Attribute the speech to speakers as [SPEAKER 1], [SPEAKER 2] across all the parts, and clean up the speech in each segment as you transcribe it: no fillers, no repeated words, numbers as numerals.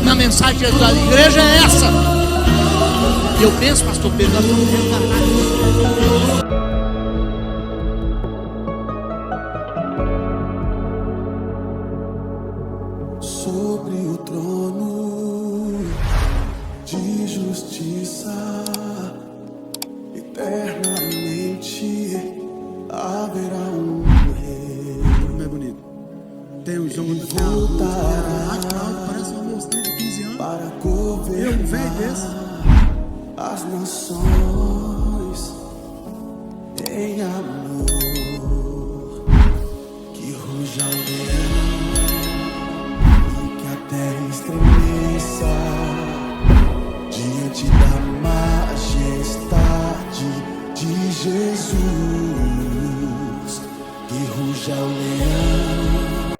[SPEAKER 1] Na mensagem da igreja é essa. E eu penso, pastor Pedro, nós vamos resgatar
[SPEAKER 2] sobre o trono de justiça, eternamente haverá um rei.
[SPEAKER 1] Como é bonito. Tem um jogo do parece uma mocinha de 15 anos.
[SPEAKER 2] Para governar
[SPEAKER 1] um velho desse.
[SPEAKER 2] as nações em amor, que ruja o leão e que a terra estremeça diante da majestade de Jesus, que ruja o leão.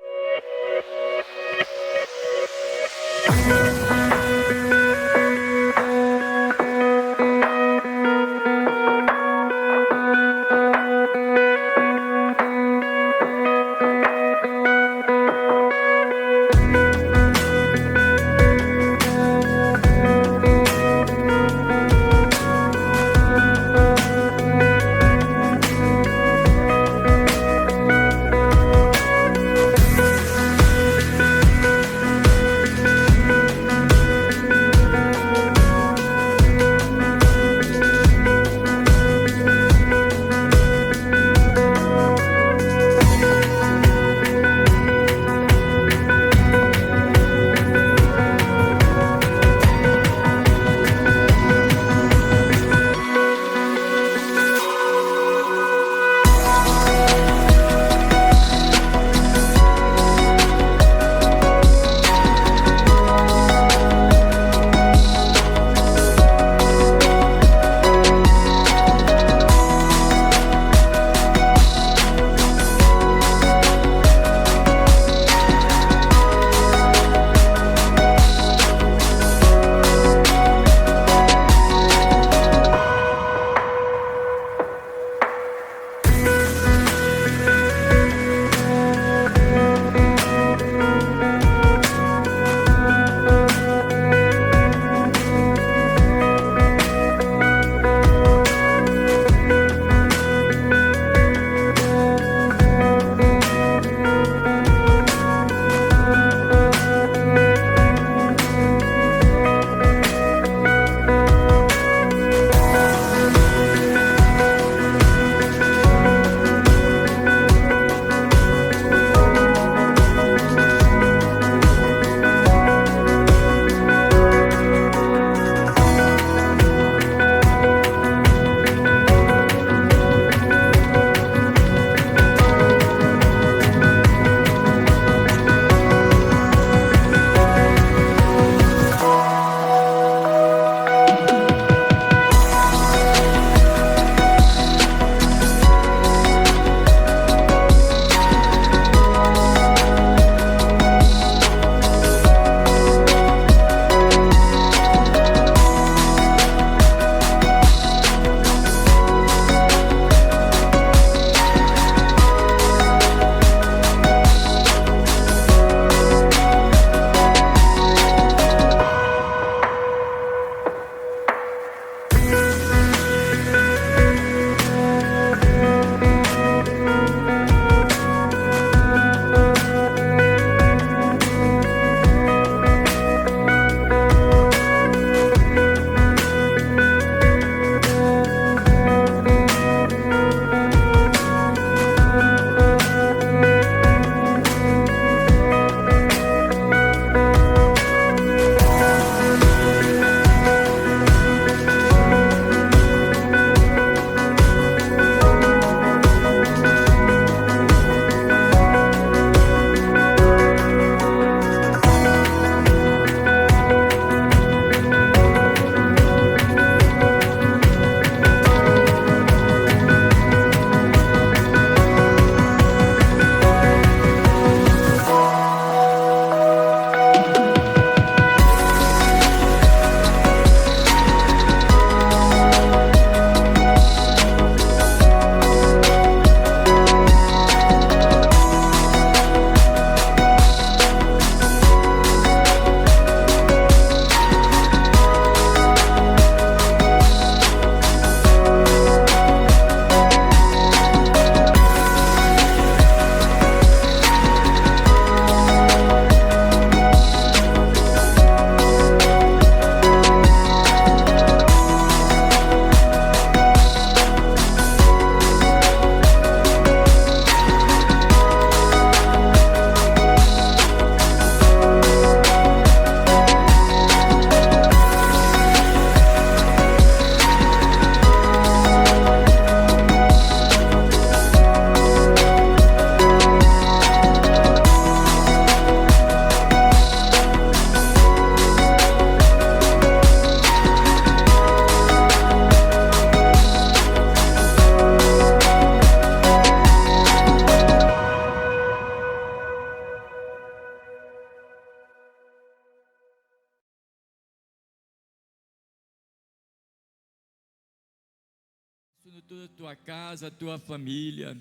[SPEAKER 3] toda a tua casa, a tua família.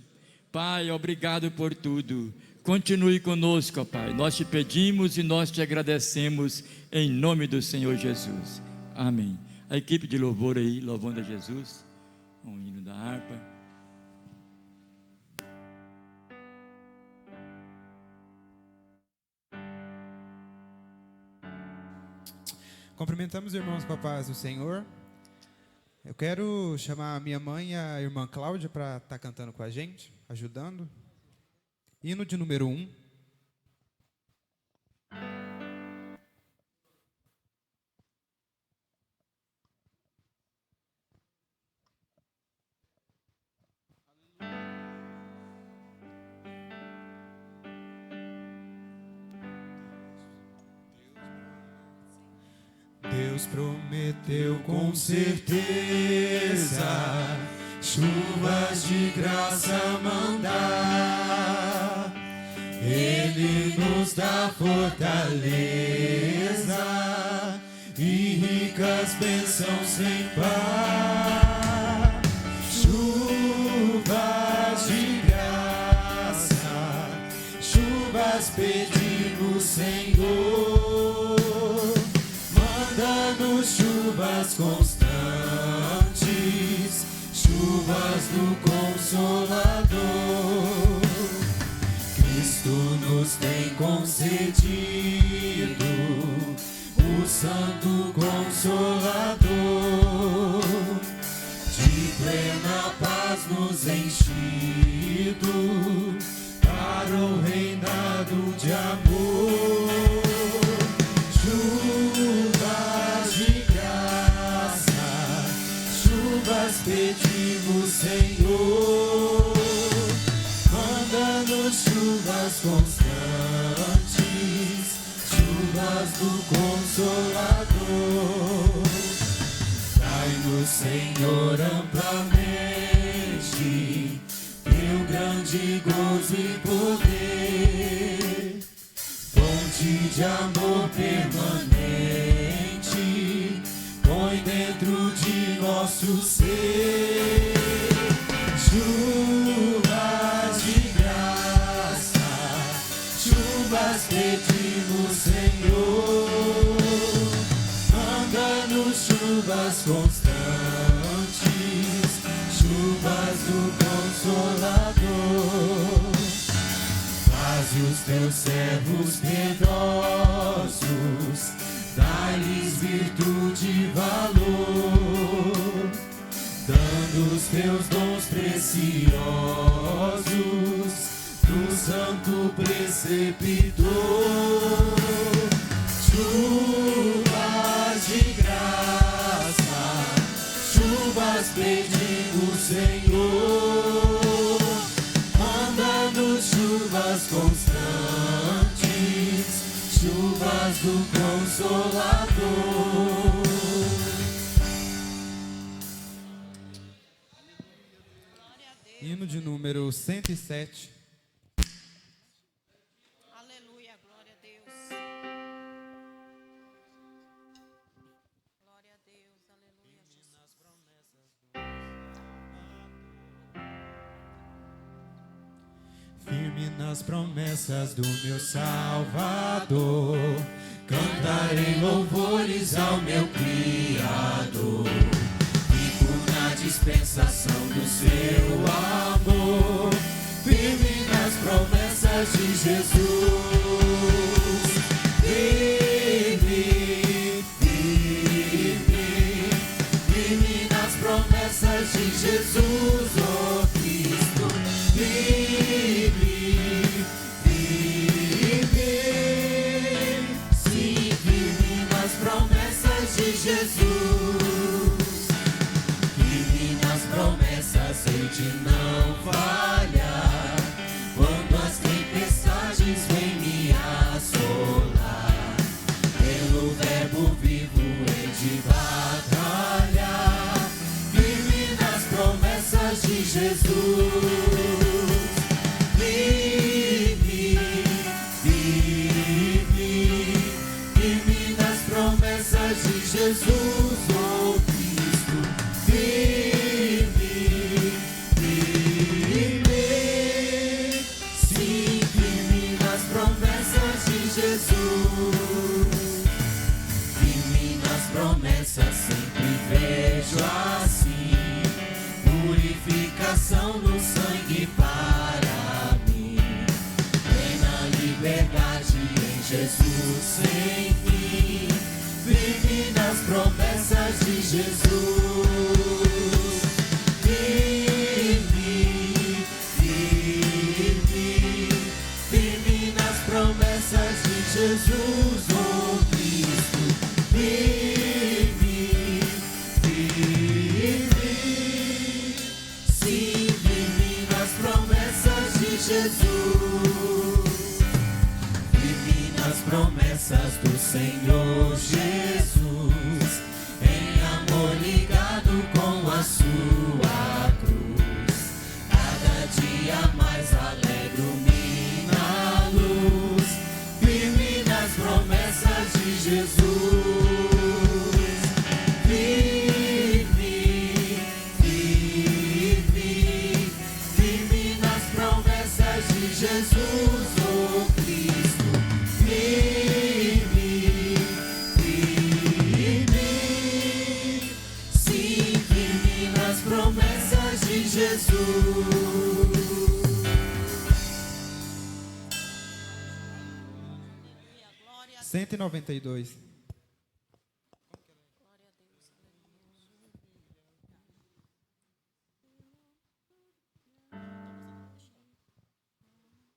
[SPEAKER 3] Pai, obrigado por tudo. Continue conosco, ó Pai. Nós te pedimos e nós te agradecemos em nome do Senhor Jesus. Amém. A equipe de louvor aí, louvando a Jesus, com o hino da harpa.
[SPEAKER 4] Cumprimentamos os irmãos com a paz do Senhor. Eu quero chamar a minha mãe e a irmã Cláudia para estar cantando com a gente, ajudando. Hino de número 1. Deus prometeu com certeza chuvas de graça mandar. Ele nos dá fortaleza e ricas bênçãos sem par. Chuvas de graça, chuvas pedimos, Senhor. Manda-nos chuvas constantes, chuvas do Consolador. Cristo nos tem concedido o Santo Consolador, de plena paz nos enchido para o reinado de amor. Chuvas de graça, chuvas pedimos, Senhor. Manda-nos chuvas constantes, chuvas do Consolador. Dai-nos, Senhor, amplamente teu grande gozo e poder, fonte de amor permanente, põe dentro de nosso ser. Chuvas de graça, chuvas pedimos, Senhor. Manda-nos chuvas constantes, chuvas do Consolador. Faze os teus servos piedosos, dai-lhes virtude e valor, dando os teus dons preciosos do santo preceptor. Chuvas de graça, chuvas pedimos, Senhor. Manda-nos chuvas constantes, chuvas do Consolador. Hino de número 107.
[SPEAKER 5] Aleluia, glória a Deus. Glória a Deus, aleluia, Jesus.
[SPEAKER 4] Firme nas promessas do meu Salvador, cantarei louvores ao meu Criador. Fico na dispensação do seu amor, firme nas promessas de Jesus. Firme, firme, firme nas promessas de Jesus, oh Cristo. Firme, firme, sim, firme nas promessas de Jesus. Firme nas promessas, sei de não falhar, quando as tempestades vêm me assolar. Pelo verbo vivo hei de batalhar, firme nas promessas de Jesus. Firme, firme, firme nas promessas de Jesus, oh Cristo. Firme,
[SPEAKER 2] Jesus. Firme nas promessas, sempre vejo assim. Purificação no sangue para mim. Plena liberdade em Jesus sem fim. Firme nas promessas de Jesus. Jesus, oh Cristo, firme, firme, sim, firme nas promessas de Jesus, firme nas promessas do Senhor Jesus, em amor ligado com a sua cruz, cada dia mais alegro-me na luz. Promessas de Jesus, firme, firme, firme nas promessas de Jesus, oh Cristo, firme, firme, sim, firme nas promessas de Jesus.
[SPEAKER 4] 192.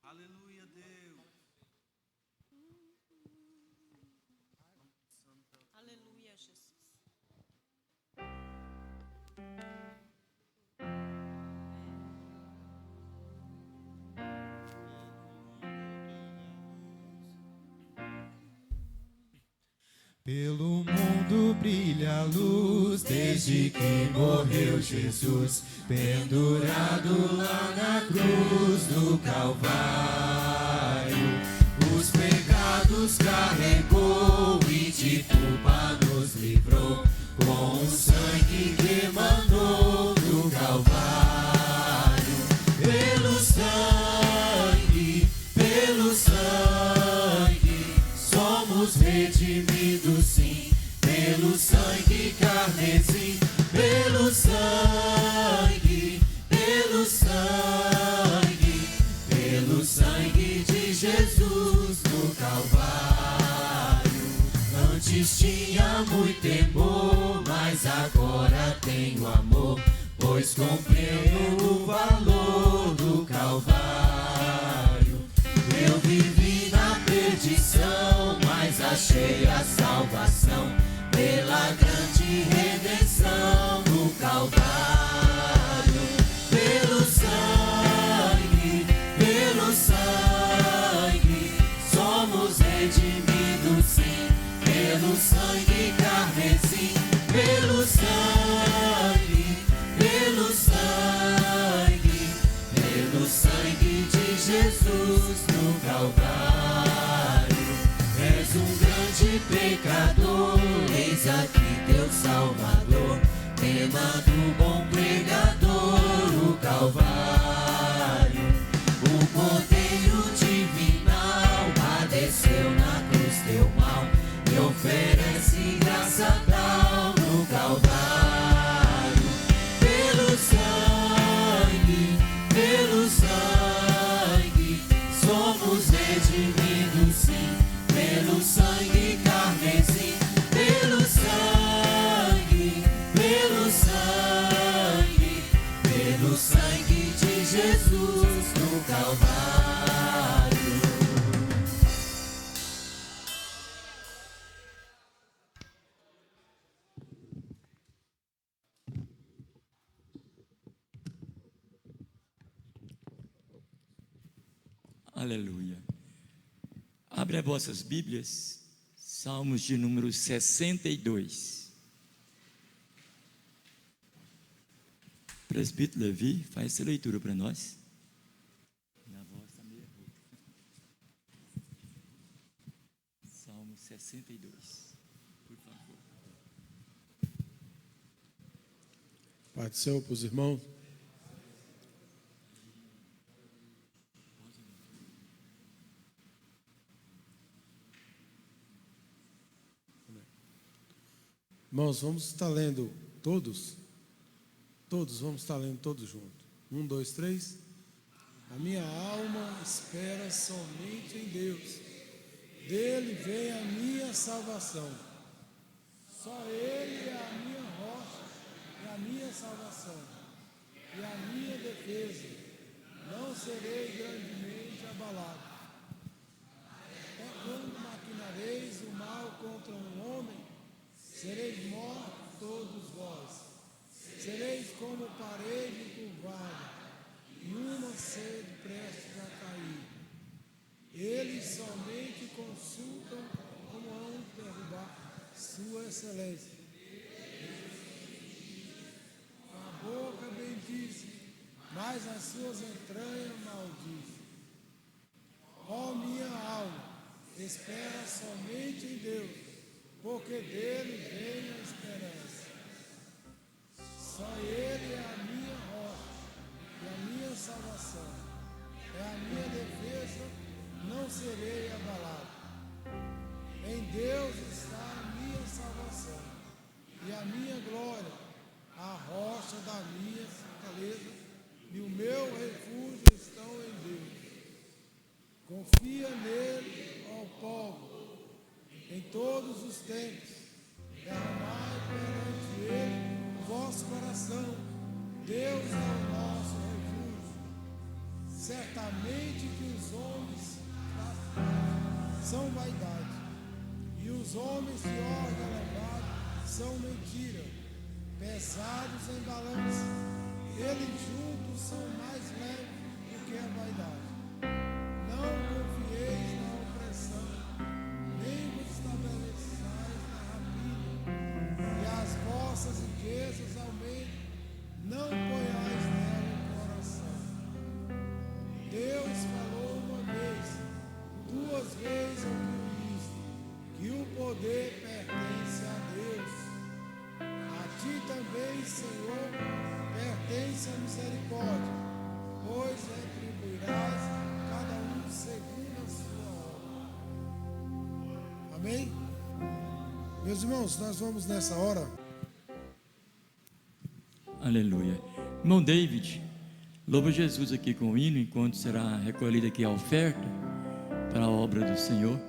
[SPEAKER 2] Aleluia, Deus.
[SPEAKER 5] Aleluia, Jesus.
[SPEAKER 2] Pelo mundo brilha a luz, desde que morreu Jesus, pendurado lá na cruz do Calvário. Os pecados carregou e de culpa nos livrou, com o sangue que emanou do Calvário. Pelo sangue, somos redimidos, sim, pelo sangue carmesim, pelo sangue, pelo sangue, pelo sangue de Jesus no Calvário. Antes tinha muito temor, mas agora tenho amor, pois compreendo o valor do Calvário. Eu vivi na perdição, mas achei a salvação pela grande redenção do Calvário. Pelo sangue, somos redimidos, sim, pelo sangue carmesim, pelo sangue, pelo sangue de Jesus no Calvário. És um grande pecador, eis aqui teu Salvador, tema do bom pregador, o Calvário. O Cordeiro divinal padeceu na cruz teu mal, e oferece graça tal no Calvário. Pelo sangue, somos redimidos, sim, pelo sangue carmesim, pelo sangue de Jesus no Calvário.
[SPEAKER 3] Aleluia. Abre as vossas Bíblias, Salmos de número 62. Presbítero Levi, faz essa leitura para nós. Minha voz está meio rouca. Salmo 62, por favor.
[SPEAKER 6] Pai do céu, para os irmãos. Irmãos, vamos estar lendo todos? Todos, vamos estar lendo todos juntos. 1, 2, 3. A minha alma espera somente em Deus. Dele vem a minha salvação. Só Ele é a minha rocha e a minha salvação e a minha defesa. Não serei grandemente abalado. Até quando maquinareis o mal contra um homem, sereis mortos todos vós. Sereis como parede curvada e uma sede prestes a cair. Eles somente consultam como hão derrubar sua excelência. A boca bendiz, mas as suas entranhas maldiz. Ó minha alma, espera somente em Deus, porque dele vem a esperança. Só Ele é a minha rocha e a minha salvação. É a minha defesa, não serei abalado. Em Deus está a minha salvação e a minha glória, a rocha da minha fortaleza e o meu refúgio estão em Deus. Confia nele, ó povo, em todos os tempos. Derramai perante ele o vosso coração. Deus é o nosso refúgio. Certamente que os homens são vaidade, e os homens de ordem elevada são mentira, pesados em balança. Eles juntos são mais leves do que a vaidade. Não confieis na opressão, nem vos estabeleçais na rapina, e as vossas riquezas aumentem, não ponhais nela o coração. Deus falou uma vez, 2 vezes ouviu isto, que o poder pertence a Deus. A ti também, Senhor, pertence a misericórdia, pois retribuirás cada um segundo a sua obra. Amém? Meus irmãos, nós vamos nessa hora.
[SPEAKER 3] Aleluia. Irmão David, louva Jesus aqui com o hino, enquanto será recolhida aqui a oferta para a obra do Senhor.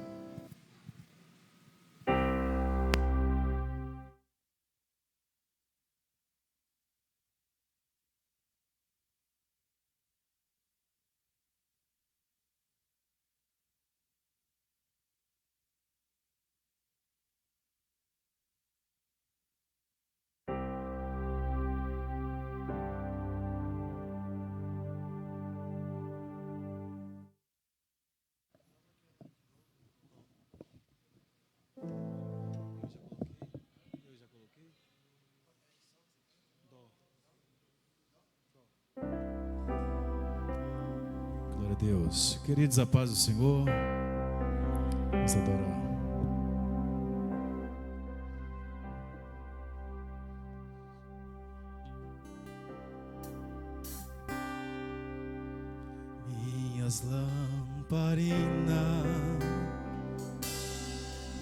[SPEAKER 7] Glória a Deus. Queridos, a paz do Senhor. Vamos adorar. Minhas lamparinas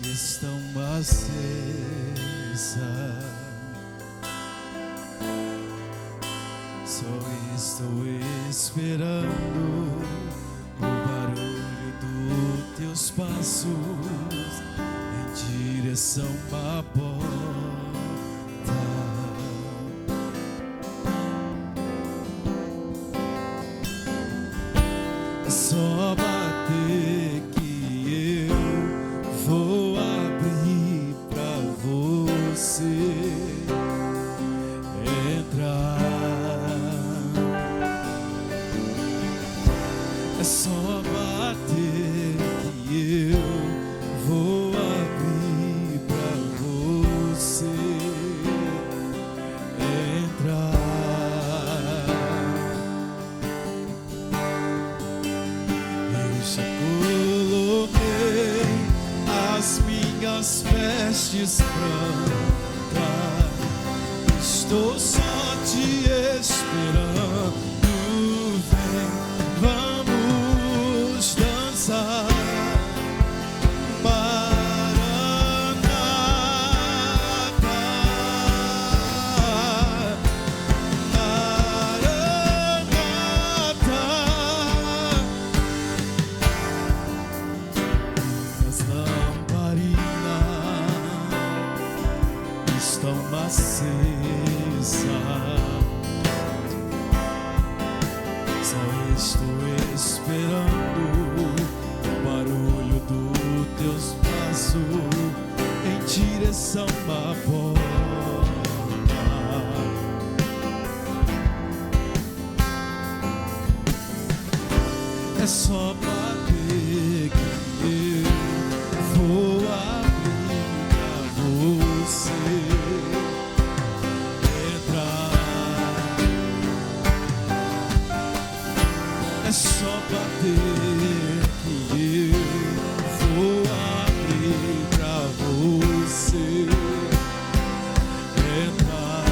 [SPEAKER 7] estão acesas. Só estou esperando o barulho dos teus passos em direção à porta. Só bater que eu vou abrir pra você entrar. É só bater que eu vou abrir pra você entrar. Eu já coloquei as minhas vestes brancas, estou só te esperando. Vem, vamos dançar. Maranata, acesa. Só estou esperando o barulho dos teus passos em direção à porta. É só bater que eu vou abrir pra você entrar. É só bater que eu vou abrir pra você entrar.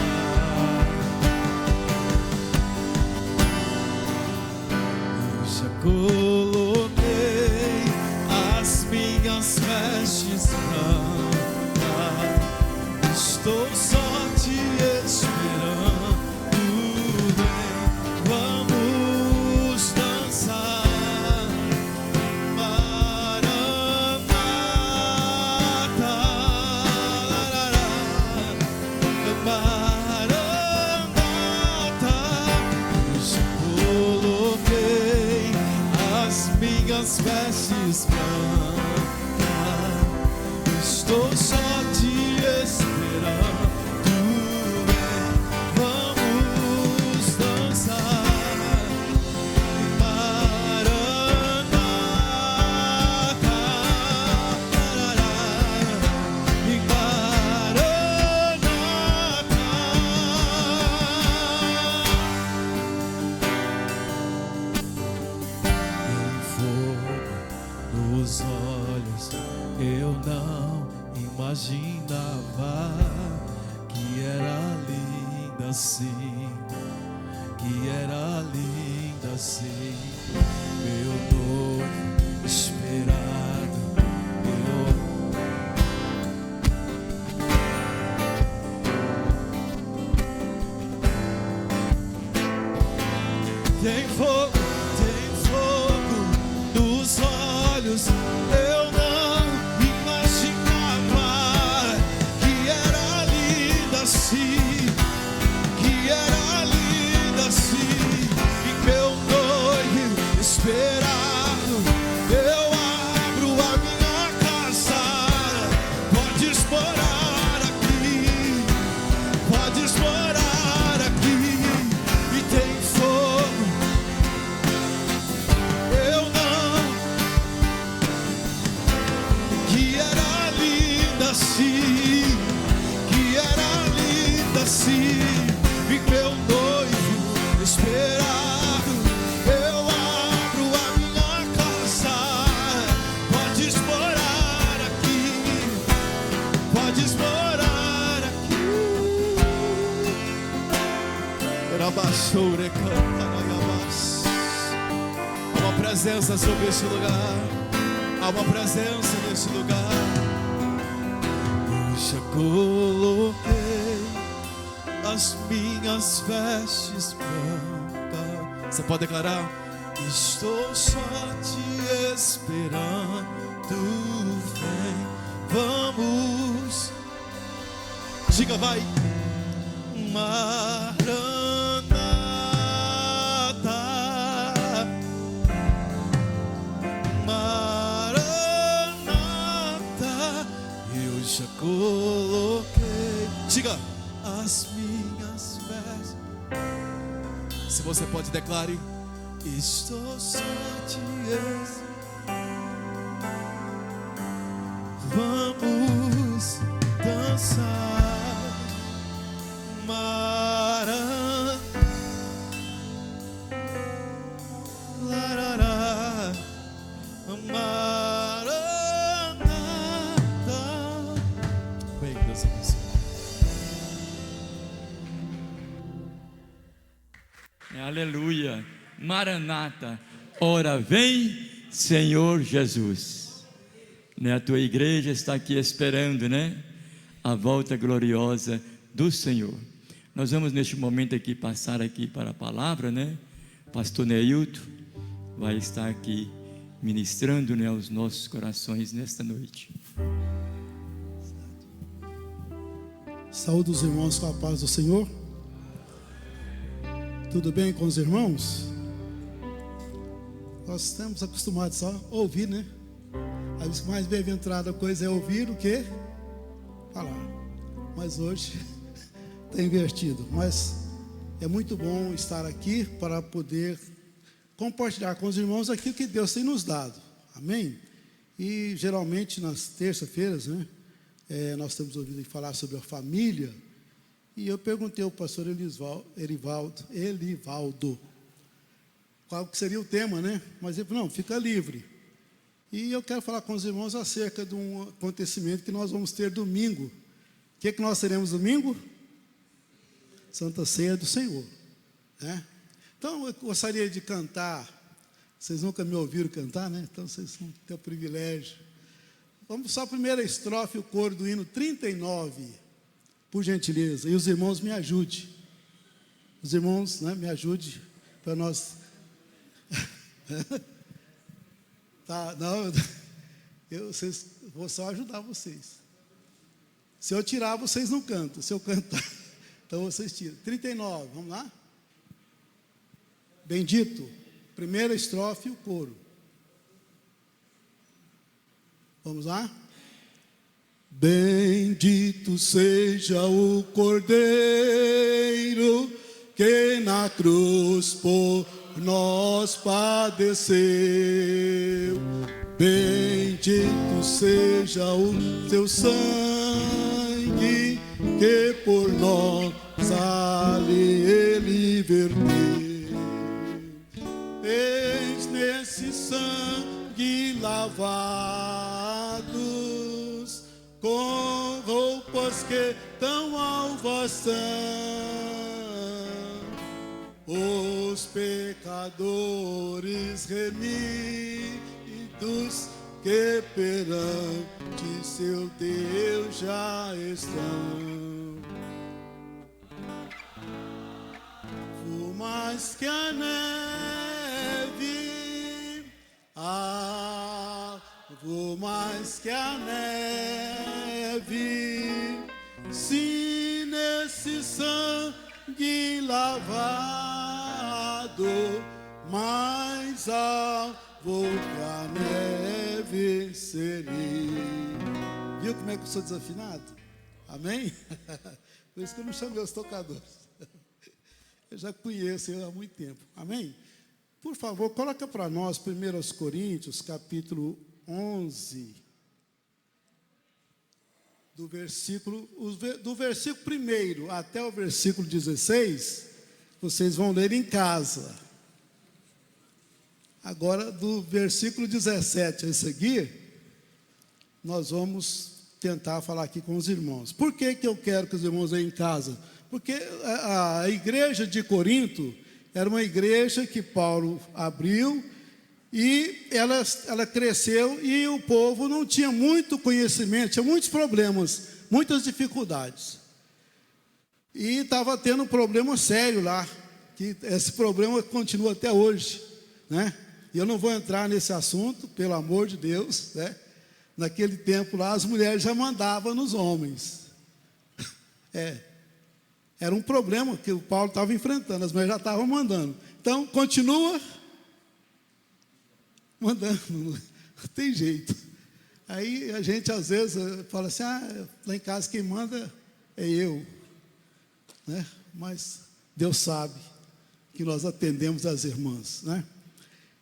[SPEAKER 7] Eu já coloquei as minhas vestes brancas, estou só te esperando. Vem, vamos dançar. Maranata, larará. Maranata, eu já coloquei as minhas vestes brancas, estou só te esperando. Vem, vamos dançar. Maranata, larará. Em fogo nos olhos, eu não imaginava que era linda assim, que era linda assim. Meu noivo esperado, tem fogo nos olhos. Eu não imaginava que era linda assim, que era linda assim. E meu noivo esperado, eu abro a minha casa. Podes morar aqui, podes morar aqui. E tem fogo. Eu não, que era linda assim, que era linda assim. E meu noivo esperado, eu abro a minha casa. Podes morar aqui, podes morar aqui. Rabachoure canta nagabas. Há uma presença sobre este lugar, há uma presença neste lugar. Eu já coloquei as minhas vestes brancas. Você pode declarar: estou só te esperando. Vem, vamos. Diga, vai. Maranata, Maranata, eu já coloquei. Diga, as minhas vestes. Se você pode, declare: estou só te esperando. Vamos dançar. Maranata, larará. Maranata. Bem, Deus abençoe.
[SPEAKER 3] Aleluia. Maranata. Ora vem, Senhor Jesus. Né? A tua igreja está aqui esperando, né? A volta gloriosa do Senhor. Nós vamos neste momento aqui passar aqui para a palavra, né? Pastor Neilton vai estar aqui ministrando, né, aos nossos corações nesta noite.
[SPEAKER 6] Saúde os irmãos com a paz do Senhor. Tudo bem com os irmãos? Nós estamos acostumados só a ouvir, né? A mais bem-aventurada coisa é ouvir o que? Falar. Mas hoje está invertido. Mas é muito bom estar aqui para poder compartilhar com os irmãos aquilo que Deus tem nos dado. Amém? E geralmente nas terças-feiras, né? Nós temos ouvido falar sobre a família. E eu perguntei ao pastor Elivaldo qual que seria o tema, né? Mas ele falou, não, fica livre. E eu quero falar com os irmãos acerca de um acontecimento que nós vamos ter domingo. O que nós teremos domingo? Santa Ceia do Senhor, né? Então eu gostaria de cantar. Vocês nunca me ouviram cantar, né? Então vocês vão ter o privilégio. Vamos só a primeira estrofe, o coro do hino 39, por gentileza. E os irmãos me ajudem. Os irmãos, né, me ajudem para nós. Tá, não, vou só ajudar vocês. Se eu tirar, vocês não cantam. Se eu cantar, então vocês tiram. 39, vamos lá? Bendito. Primeira estrofe e o coro. Vamos lá? Bendito seja o Cordeiro que na cruz por nós padeceu. Bendito seja o teu sangue que por nós ali ele verteu. Eis nesse sangue lavados com roupas que tão alvas são, os pecadores remidos que perante seu Deus já estão. Por mais que a neve, vou mais que a neve, se nesse sangue lavado, mais alvo que a neve seria. Viu como é que eu sou desafinado? Amém? Por isso que eu não chamei os tocadores. Eu já conheço ele há muito tempo. Amém? Por favor, coloca para nós 1 Coríntios, capítulo 11, do versículo 1 até o versículo 16, vocês vão ler em casa. Agora, do versículo 17 a seguir, nós vamos tentar falar aqui com os irmãos. Por que eu quero que os irmãos leiam em casa? Porque a igreja de Corinto era uma igreja que Paulo abriu e ela cresceu e o povo não tinha muito conhecimento, tinha muitos problemas, muitas dificuldades. E estava tendo um problema sério lá, que esse problema continua até hoje, né? E eu não vou entrar nesse assunto, pelo amor de Deus, né? Naquele tempo lá, as mulheres já mandavam nos homens. Era um problema que o Paulo estava enfrentando, as mulheres já estavam mandando. Então, continua mandando, não tem jeito. Aí a gente às vezes fala assim, lá em casa quem manda é eu, né? Mas Deus sabe que nós atendemos as irmãs, né?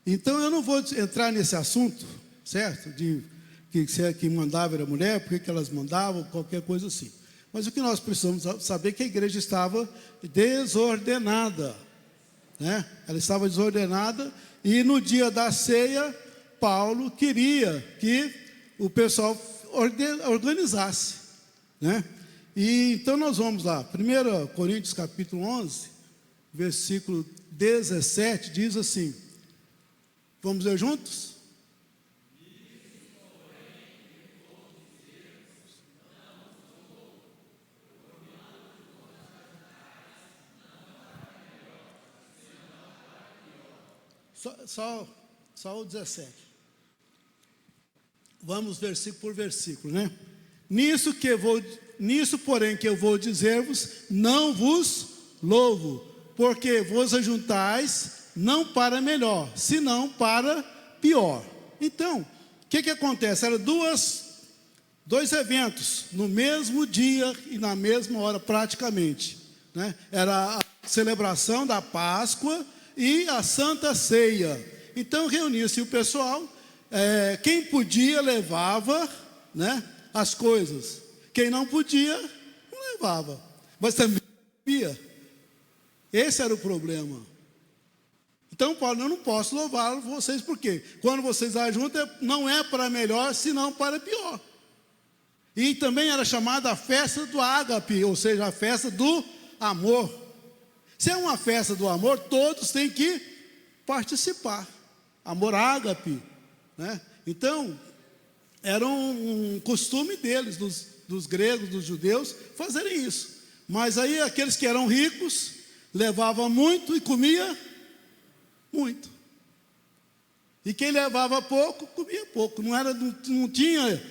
[SPEAKER 6] Então eu não vou entrar nesse assunto, certo? De que se é que mandava era mulher, por que elas mandavam, qualquer coisa assim. Mas o que nós precisamos saber é que a igreja estava desordenada, né? Ela estava desordenada e no dia da ceia, Paulo queria que o pessoal organizasse, né? E então nós vamos lá, 1 Coríntios capítulo 11, versículo 17, diz assim, vamos ler juntos? Só o 17. Vamos versículo por versículo, né? Nisso que nisso, porém, que eu vou dizer-vos, não vos louvo, porque vos ajuntais não para melhor, senão para pior. Então, o que acontece? Eram dois eventos no mesmo dia e na mesma hora, praticamente, né? Era a celebração da Páscoa e a Santa Ceia. Então reunia-se o pessoal, quem podia levava, né, as coisas, quem não podia não levava, mas também comia. Esse era o problema. Então Paulo, eu não posso louvar vocês, porque quando vocês ajuntam, não é para melhor, senão para pior. E também era chamada a festa do ágape, ou seja, a festa do amor. Se é uma festa do amor, todos têm que participar. Amor ágape, né? Então, era um costume deles, dos gregos, dos judeus, fazerem isso. Mas aí aqueles que eram ricos, levavam muito e comia muito. E quem levava pouco, comia pouco. Não tinha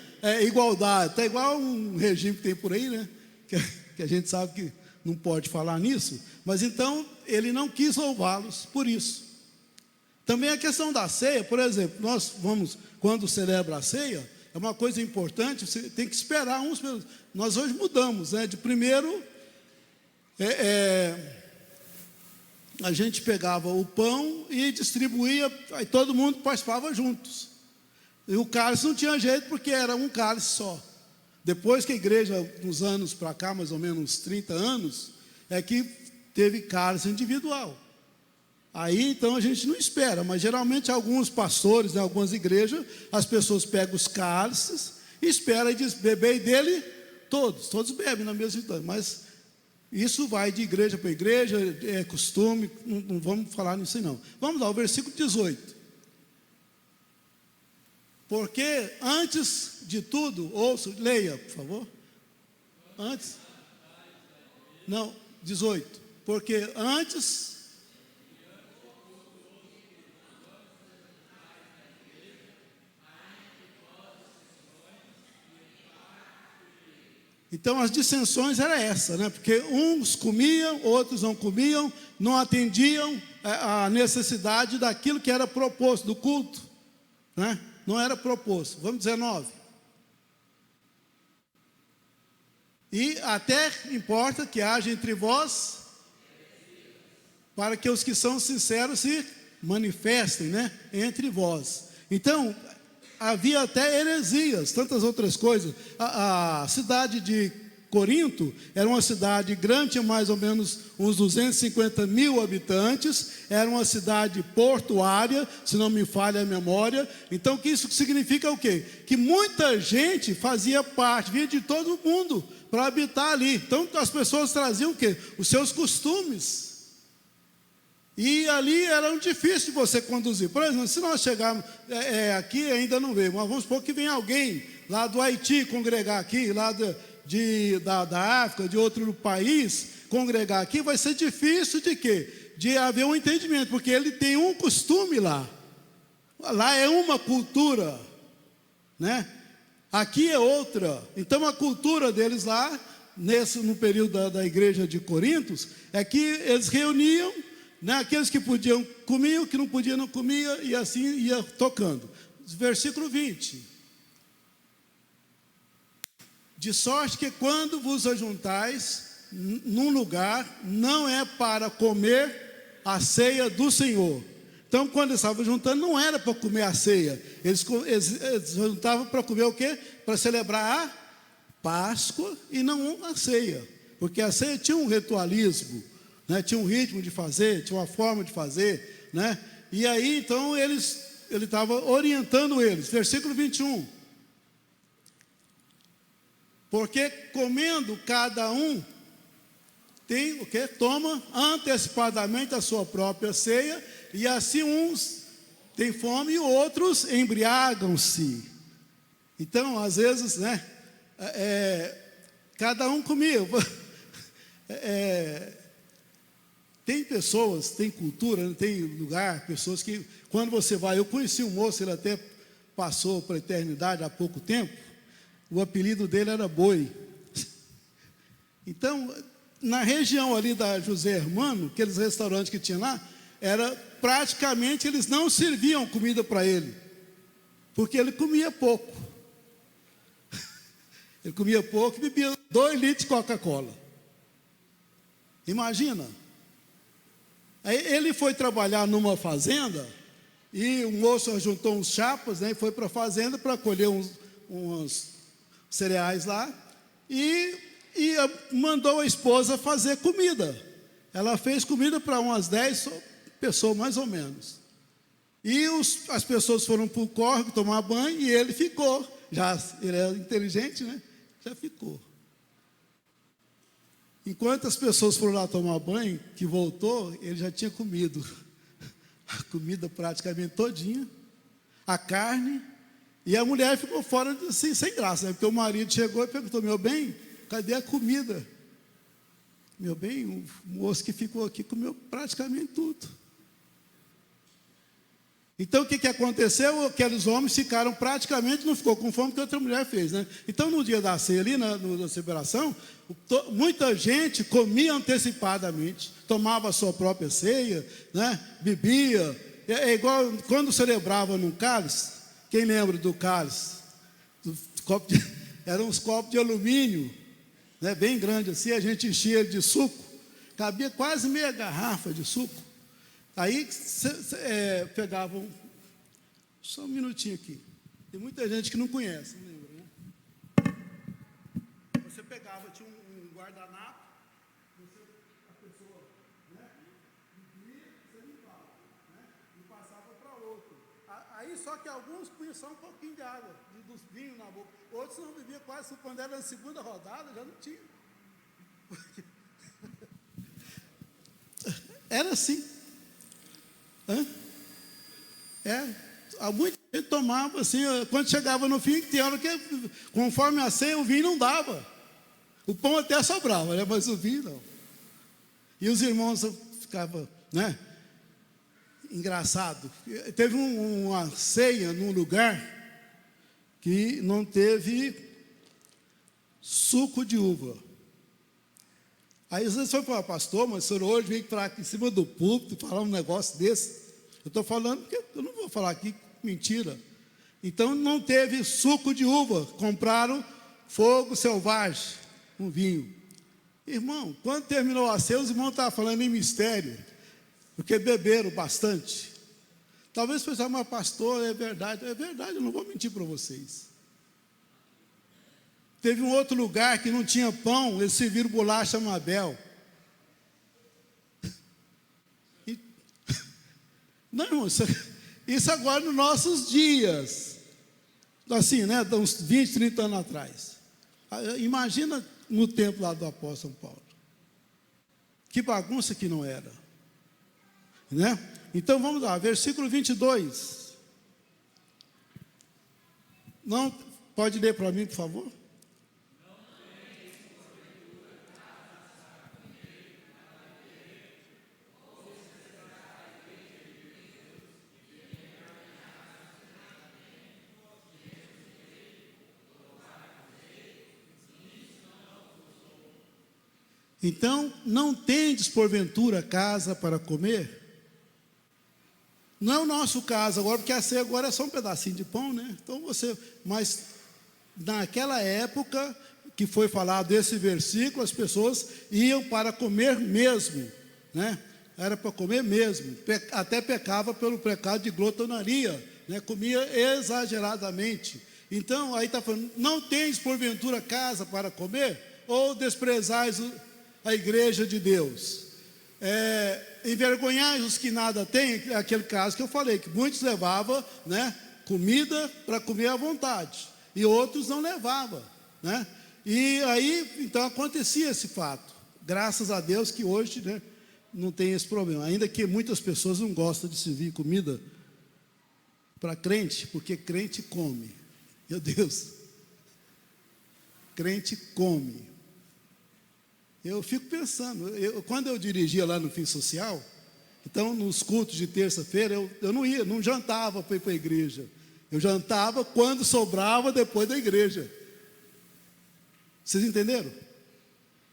[SPEAKER 6] igualdade. Está igual um regime que tem por aí, né? Que a gente sabe que não pode falar nisso. Mas então, ele não quis louvá-los por isso. Também a questão da ceia, por exemplo, nós vamos, quando celebra a ceia, é uma coisa importante, você tem que esperar uns pelos... Nós hoje mudamos, né? De primeiro, a gente pegava o pão e distribuía, aí todo mundo participava juntos. E o cálice não tinha jeito, porque era um cálice só. Depois que a igreja, nos anos para cá, mais ou menos 30 anos, é que teve cálice individual. Aí então a gente não espera, mas geralmente alguns pastores, em algumas igrejas, as pessoas pegam os cálices e esperam e dizem, bebei dele todos bebem na mesma idade, mas isso vai de igreja para igreja, é costume, não vamos falar nisso não. Vamos lá, o versículo 18. Porque antes de tudo, leia, por favor. Antes. Não, 18. Porque antes. Então as dissensões era essa, né? Porque uns comiam, outros não comiam, não atendiam a necessidade daquilo que era proposto, do culto, né? Não era proposto. Vamos 19. E até importa que haja entre vós, para que os que são sinceros se manifestem, né? Entre vós. Então, havia até heresias, tantas outras coisas. A cidade de Corinto era uma cidade grande, tinha mais ou menos uns 250 mil habitantes, era uma cidade portuária, se não me falha a memória. Então, que isso significa o quê? Que muita gente fazia parte, vinha de todo mundo para habitar ali. Então, as pessoas traziam o quê? Os seus costumes. E ali era difícil de você conduzir. Por exemplo, se nós chegarmos aqui, ainda não veio, mas vamos supor que vem alguém lá do Haiti congregar aqui, lá da África, de outro país, congregar aqui, vai ser difícil de quê? De haver um entendimento, porque ele tem um costume lá. Lá é uma cultura, né? Aqui é outra. Então a cultura deles lá, no período da igreja de Corintos, é que eles reuniam, né, aqueles que podiam comiam, que não podiam não comia, e assim ia tocando. Versículo 20. De sorte que quando vos ajuntais num lugar, não é para comer a ceia do Senhor. Então, quando eles estavam juntando, não era para comer a ceia. Eles juntavam para comer o quê? Para celebrar a Páscoa e não a ceia. Porque a ceia tinha um ritualismo, né? Tinha um ritmo de fazer, tinha uma forma de fazer, né? E aí, então, ele estava orientando eles. Versículo 21. Porque comendo cada um tem o que? Toma antecipadamente a sua própria ceia, e assim uns têm fome e outros embriagam-se. Então, às vezes, né? Cada um comia. Tem pessoas, tem cultura, tem lugar, pessoas que, quando você vai, eu conheci um moço, ele até passou para a eternidade há pouco tempo. O apelido dele era Boi. Então, na região ali da José Hermano, aqueles restaurantes que tinha lá, era praticamente eles não serviam comida para ele, porque ele comia pouco. Ele comia pouco e bebia 2 litros de Coca-Cola. Imagina. Aí ele foi trabalhar numa fazenda e o moço juntou uns chapas, né, e foi para a fazenda para colher uns cereais lá e mandou a esposa fazer comida. Ela fez comida para umas 10 pessoas mais ou menos. E as pessoas foram para o córrego tomar banho e ele ficou. Ele é inteligente, né? Já ficou. Enquanto as pessoas foram lá tomar banho, que voltou, ele já tinha comido a comida praticamente todinha, a carne, e a mulher ficou fora, assim, sem graça, né? Porque o marido chegou e perguntou: meu bem, cadê a comida? Meu bem, o moço que ficou aqui comeu praticamente tudo. Então, o que aconteceu? Aqueles homens ficaram praticamente, não ficou com fome, que outra mulher fez, né? Então, no dia da ceia ali, na celebração, muita gente comia antecipadamente, tomava a sua própria ceia, né? Bebia. É igual quando celebrava num cálice. Quem lembra do cálice? Eram uns copos de alumínio, né? Bem grande assim, a gente enchia de suco, cabia quase meia garrafa de suco. Aí pegavam, só um minutinho aqui, tem muita gente que não conhece, não lembra, né? Você pegava, tinha um guardanapo, a pessoa, né, você limpava, né, e passava para outro. Aí só que alguns punham só um pouquinho de água, dos vinhos na boca, outros não bebiam quase, quando era na segunda rodada, já não tinha. Era assim. Muita gente tomava assim, quando chegava no fim, tinha hora que, conforme a ceia, o vinho não dava. O pão até sobrava, né? Mas o vinho não. E os irmãos ficavam, né? Engraçado. Teve uma ceia num lugar que não teve suco de uva. Aí vocês foram falar: pastor, mas o senhor hoje veio para aqui em cima do púlpito falar um negócio desse. Eu estou falando porque eu não vou falar aqui mentira. Então não teve suco de uva, compraram fogo selvagem, um vinho. Irmão, quando terminou a ceia, os irmãos estavam falando em mistério, porque beberam bastante. Talvez você pensar: mas pastor, é verdade, eu não vou mentir para vocês. Teve um outro lugar que não tinha pão, eles serviram bolacha Mabel. Não, irmão, isso agora nos nossos dias, assim, né, uns 20, 30 anos atrás. Imagina no tempo lá do apóstolo São Paulo. Que bagunça que não era. Né? Então vamos lá, versículo 22. Não, pode ler para mim, por favor? Então, não tendes porventura casa para comer? Não é o nosso caso agora, porque a ceia agora é só um pedacinho de pão, né? Então mas naquela época que foi falado esse versículo, as pessoas iam para comer mesmo, né? Era para comer mesmo, até pecava pelo pecado de glotonaria, né? Comia exageradamente. Então, aí está falando: não tens porventura casa para comer? Ou desprezais a igreja de Deus? Envergonhais os que nada têm, aquele caso que eu falei, que muitos levavam, né, comida para comer à vontade, e outros não levavam, né? E aí, então, acontecia esse fato. Graças a Deus que hoje, né, não tem esse problema, ainda que muitas pessoas não gostam de servir comida para crente, porque crente come. Meu Deus, crente come. Eu fico pensando, quando eu dirigia lá no Fim Social, então nos cultos de terça-feira, eu não ia, não jantava para ir para a igreja. Eu jantava quando sobrava depois da igreja. Vocês entenderam?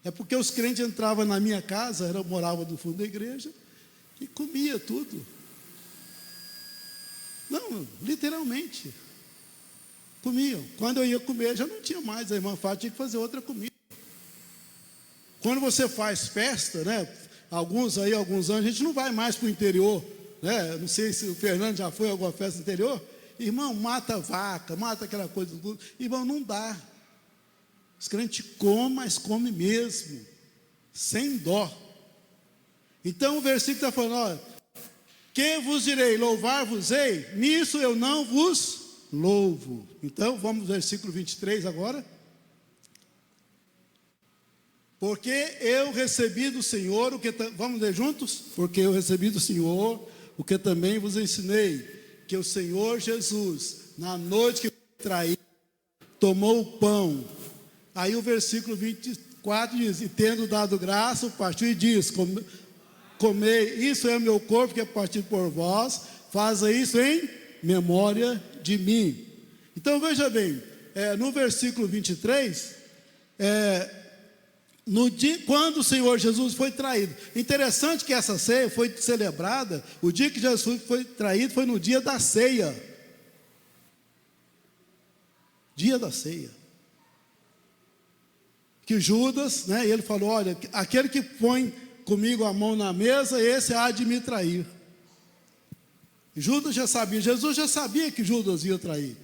[SPEAKER 6] É porque os crentes entravam na minha casa, eu morava no fundo da igreja, e comia tudo. Não, literalmente. Comiam. Quando eu ia comer, já não tinha mais. A irmã Fátima tinha que fazer outra comida. Quando você faz festa, né? Alguns anos, a gente não vai mais para o interior, né? Não sei se o Fernando já foi a alguma festa no interior. Irmão, mata vaca, mata aquela coisa tudo. Irmão, não dá. Os crentes comem, mas comem mesmo, sem dó. Então o versículo está falando, olha, que vos direi, louvar-vos-ei, nisso eu não vos louvo. Então vamos ao versículo 23 agora. Porque eu recebi do Senhor o que... Vamos ler juntos? Porque eu recebi do Senhor o que também vos ensinei, que o Senhor Jesus, na noite que foi traído, tomou o pão. Aí o versículo 24 diz, e tendo dado graça, partiu e diz, comei, isso é o meu corpo que é partido por vós, faça isso em memória de mim. Então veja bem, no versículo 23, no dia, quando o Senhor Jesus foi traído, interessante que essa ceia foi celebrada, o dia que Jesus foi traído foi no dia da ceia. Dia da ceia. Que Judas, né, ele falou, olha, aquele que põe comigo a mão na mesa, esse há de me trair. Judas já sabia, Jesus já sabia que Judas ia trair.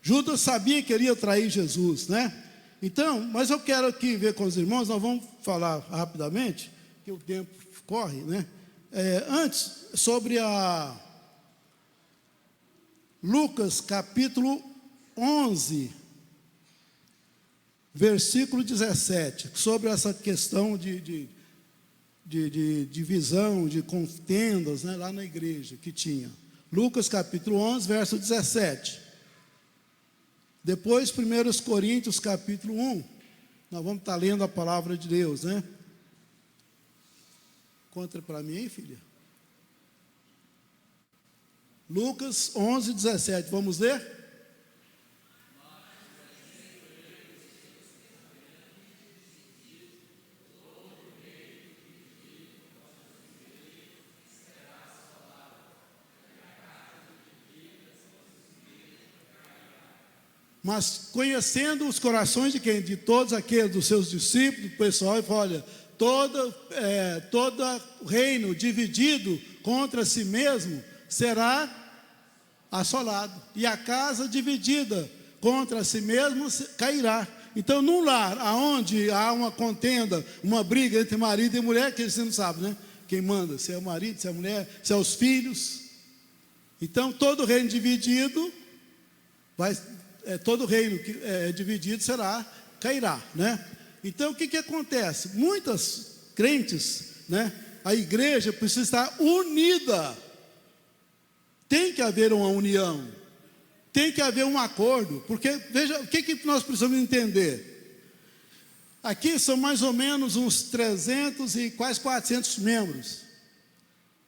[SPEAKER 6] Judas sabia que ele ia trair Jesus, né? Então, mas eu quero aqui ver com os irmãos, nós vamos falar rapidamente, que o tempo corre, né? Antes, sobre a Lucas capítulo 11, versículo 17, sobre essa questão de divisão, de contendas, né, lá na igreja que tinha. Lucas capítulo 11, verso 17. Depois, 1 Coríntios capítulo 1, nós vamos estar lendo a palavra de Deus, né? Conta para mim, hein, filha? Lucas 11, 17, vamos ler? Mas conhecendo os corações de quem? De todos aqueles dos seus discípulos, do pessoal, ele falou, olha, todo reino dividido contra si mesmo será assolado, e a casa dividida contra si mesmo cairá. Então, num lar onde há uma contenda, uma briga entre marido e mulher, que você não sabe, né? Quem manda, se é o marido, se é a mulher, se é os filhos. Então, todo reino dividido todo reino que é dividido cairá, né? Então o que acontece? Muitas crentes, né? A igreja precisa estar unida. Tem que haver uma união, tem que haver um acordo, porque veja o que nós precisamos entender. Aqui são mais ou menos uns 300 e quase 400 membros.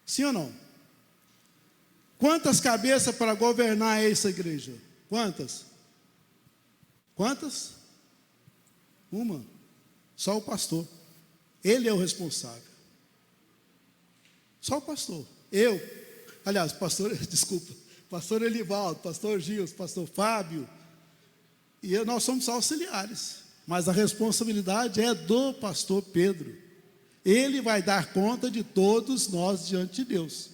[SPEAKER 6] Sim ou não? Quantas cabeças para governar essa igreja? Quantas? Quantas? Uma. Só o pastor. Ele é o responsável. Só o pastor. Aliás, pastor Elivaldo, pastor Gils, pastor Fábio. E nós somos só auxiliares. Mas a responsabilidade é do pastor Pedro. Ele vai dar conta de todos nós diante de Deus.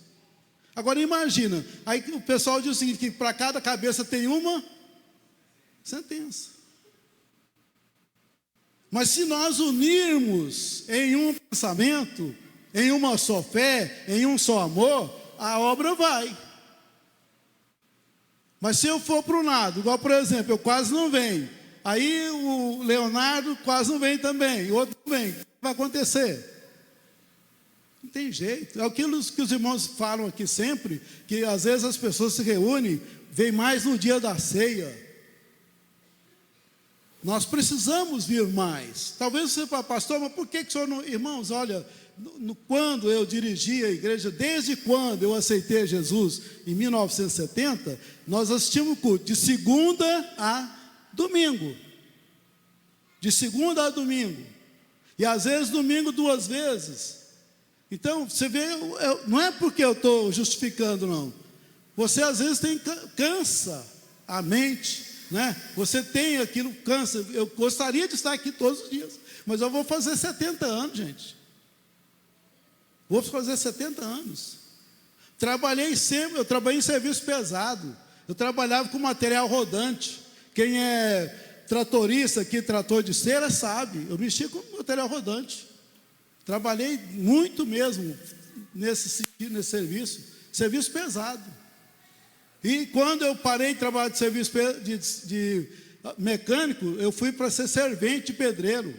[SPEAKER 6] Agora imagina, aí o pessoal diz o seguinte, que para cada cabeça tem uma sentença. Mas se nós unirmos em um pensamento, em uma só fé, em um só amor, a obra vai. Mas se eu for para um lado, igual por exemplo, eu quase não venho, aí o Leonardo quase não vem também, o outro não vem, o que vai acontecer? Não tem jeito. É aquilo que os irmãos falam aqui sempre, que às vezes as pessoas se reúnem, vêm mais no dia da ceia. Nós precisamos vir mais. Talvez você fale, pastor, mas por que o senhor não... Irmãos, olha, quando eu dirigi a igreja, desde quando eu aceitei Jesus, em 1970, nós assistimos o culto de segunda a domingo. De segunda a domingo. E às vezes domingo 2 vezes. Então, você vê, não é porque eu estou justificando, não. Você às vezes cansa a mente, né? Você tem aquilo, cansa. Eu gostaria de estar aqui todos os dias, mas eu vou fazer 70 anos, gente. Vou fazer 70 anos. Eu trabalhei em serviço pesado. Eu trabalhava com material rodante. Quem é tratorista aqui, trator de cera, sabe. Eu mexia com material rodante. Trabalhei muito mesmo nesse serviço pesado. E quando eu parei de trabalhar de serviço de mecânico, eu fui para ser servente de pedreiro.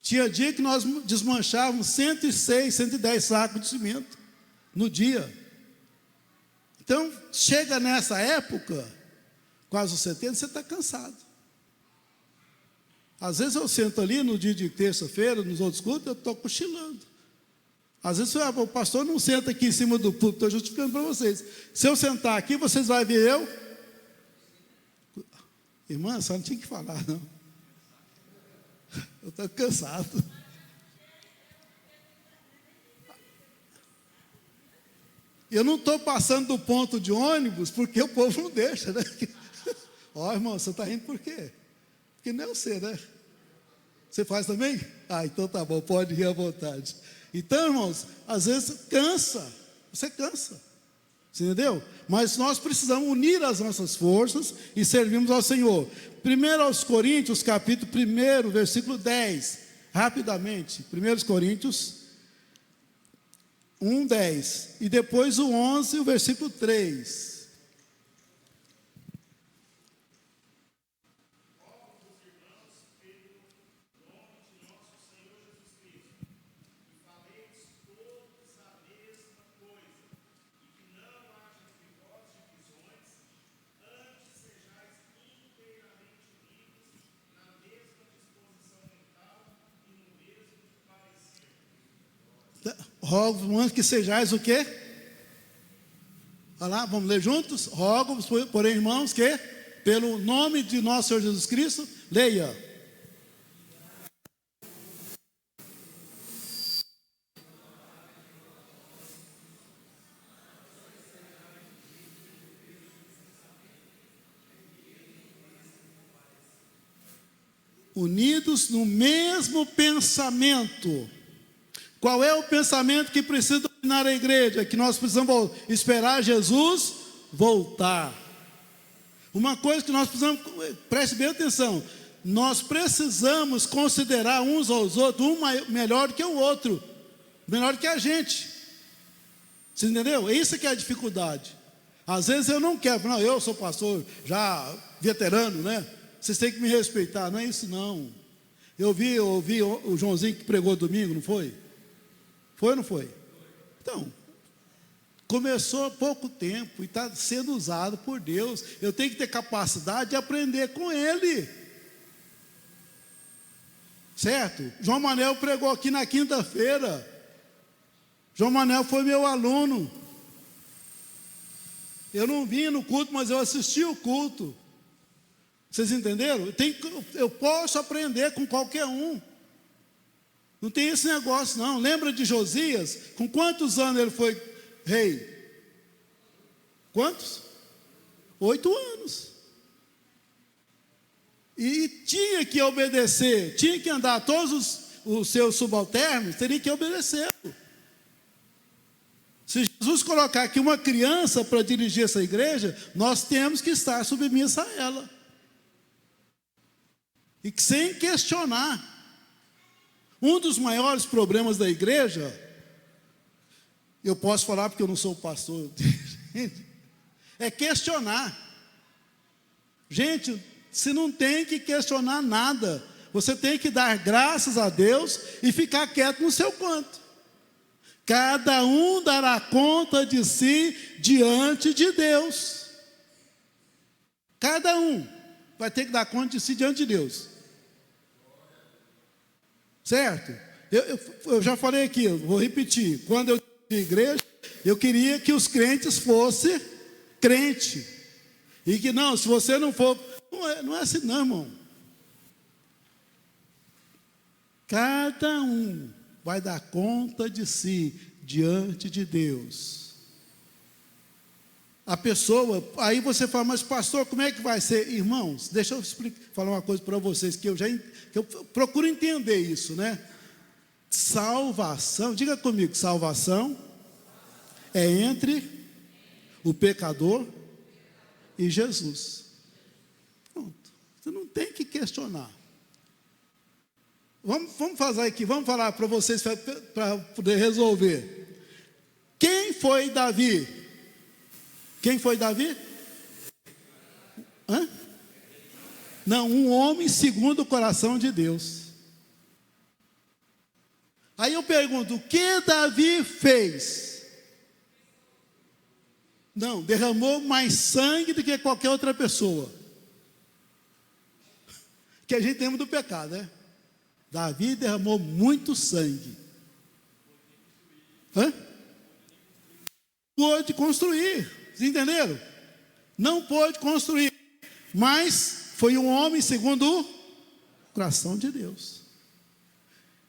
[SPEAKER 6] Tinha dia que nós desmanchávamos 106, 110 sacos de cimento no dia. Então, chega nessa época, quase os 70, você está cansado. Às vezes eu sento ali no dia de terça-feira, nos outros cultos, eu estou cochilando. Às vezes o pastor não senta aqui em cima do púlpito, estou justificando para vocês. Se eu sentar aqui, vocês vão ver eu. Irmã, só não tinha que falar, não. Eu estou cansado. Eu não estou passando do ponto de ônibus porque o povo não deixa, né? Ó, irmão, você está rindo por quê? Porque não é você, né? Você faz também? Ah, então tá bom, pode rir à vontade. Então, irmãos, às vezes cansa, você cansa, você entendeu? Mas nós precisamos unir as nossas forças e servirmos ao Senhor. 1 aos Coríntios, capítulo 1, versículo 10, rapidamente. 1 Coríntios 1, 10. E depois o 11, o versículo 3. Rogo-vos que sejais o quê? Olha lá, vamos ler juntos? Rogo-vos, porém, irmãos, que pelo nome de nosso Senhor Jesus Cristo, leia. Unidos no mesmo pensamento. Qual é o pensamento que precisa dominar a igreja? Que nós precisamos esperar Jesus voltar. Uma coisa que nós precisamos, preste bem atenção, nós precisamos considerar uns aos outros, um melhor do que o outro, melhor do que a gente. Você entendeu? Isso que é a dificuldade. Às vezes eu não quero, não, eu sou pastor já veterano, né? Vocês têm que me respeitar, não é isso não. Eu ouvi o Joãozinho que pregou domingo, não foi? Foi ou não foi? Então, começou há pouco tempo e está sendo usado por Deus. Eu tenho que ter capacidade de aprender com Ele. Certo? João Manel pregou aqui na quinta-feira. João Manel foi meu aluno. Eu não vim no culto, mas eu assisti o culto. Vocês entenderam? Eu posso aprender com qualquer um. Não tem esse negócio não. Lembra de Josias? Com quantos anos ele foi rei? Quantos? 8 anos. E tinha que obedecer, tinha que andar, todos os seus subalternos teriam que obedecer. Se Jesus colocar aqui uma criança para dirigir essa igreja, nós temos que estar submissos a ela. E sem questionar. Um dos maiores problemas da igreja, eu posso falar porque eu não sou pastor, é questionar. Gente, você não tem que questionar nada. Você tem que dar graças a Deus e ficar quieto no seu canto. Cada um dará conta de si diante de Deus. Cada um vai ter que dar conta de si diante de Deus. Certo? Eu já falei aqui, eu vou repetir. Quando eu tinha igreja, eu queria que os crentes fossem crente. E que não, se você não for... Não é assim não, irmão. Cada um vai dar conta de si diante de Deus. A pessoa, aí você fala, mas pastor, como é que vai ser? Irmãos, deixa eu falar uma coisa para vocês, que eu procuro entender isso, né? Salvação, diga comigo, salvação é entre o pecador e Jesus. Pronto, você não tem que questionar. Vamos fazer aqui, vamos falar para vocês, para poder resolver. Quem foi Davi? Quem foi Davi? Hã? Não, um homem segundo o coração de Deus. Aí eu pergunto, o que Davi fez? Não, derramou mais sangue do que qualquer outra pessoa. Que a gente lembra do pecado, né? Davi derramou muito sangue. Hã? Pôde construir, vocês entenderam? Não pôde construir, mas foi um homem segundo o coração de Deus.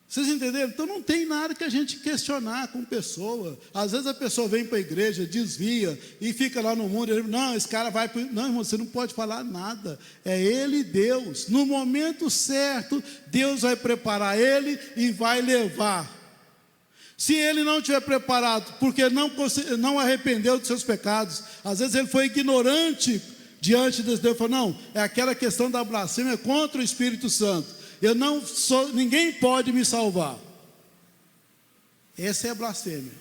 [SPEAKER 6] Vocês entenderam? Então não tem nada que a gente questionar com pessoa. Às vezes a pessoa vem para a igreja, desvia e fica lá no mundo. Ele, não, esse cara vai para... Não, irmão, você não pode falar nada. É ele e Deus. No momento certo, Deus vai preparar ele e vai levar. Se ele não estiver preparado, porque não arrependeu dos seus pecados, às vezes ele foi ignorante diante de Deus, falou, não, é aquela questão da blasfêmia contra o Espírito Santo. Eu não sou, ninguém pode me salvar. Essa é a blasfêmia.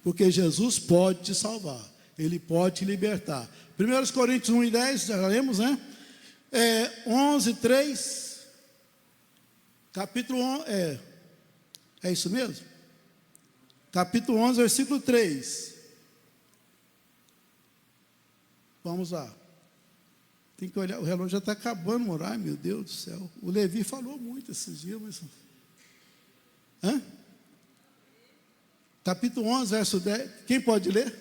[SPEAKER 6] Porque Jesus pode te salvar. Ele pode te libertar. 1 Coríntios 1:10, já lemos, né? 11:3. Capítulo 11, é isso mesmo? Capítulo 11, versículo 3. Vamos lá. Tem que olhar, o relógio já está acabando o horário, meu Deus do céu. O Levi falou muito esses dias, mas... Hã? Capítulo 11, verso 10. Quem pode ler?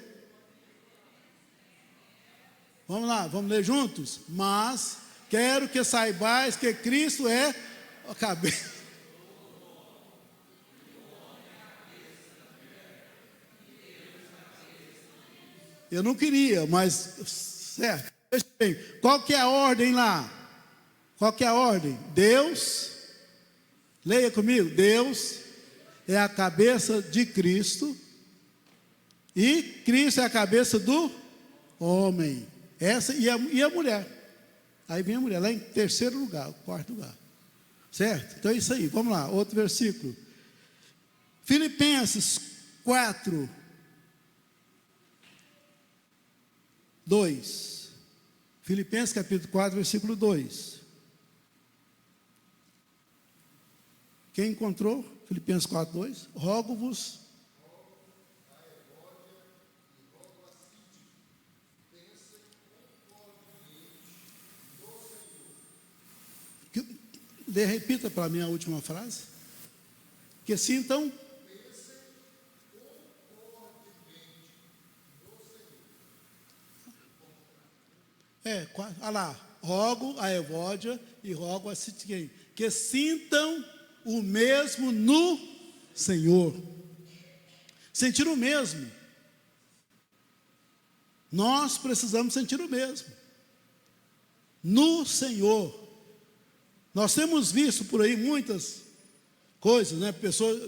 [SPEAKER 6] Vamos lá, vamos ler juntos? Mas quero que saibais que Cristo é a cabeça. Eu não queria, mas certo. Bem, qual que é a ordem lá? Qual que é a ordem? Deus, leia comigo, Deus é a cabeça de Cristo e Cristo é a cabeça do homem. Essa e a mulher. Aí vem a mulher, lá em terceiro lugar, quarto lugar. Certo? Então é isso aí, vamos lá, outro versículo. Filipenses 4, 2. Filipenses capítulo 4, versículo 2. Quem encontrou? Filipenses 4, 2. Rogo-vos. Repita para mim a última frase. Que assim então... olha lá, rogo a Evódia e rogo a Sintique, que sintam o mesmo no Senhor. Sentir o mesmo. Nós precisamos sentir o mesmo. No Senhor. Nós temos visto por aí muitas coisas, né?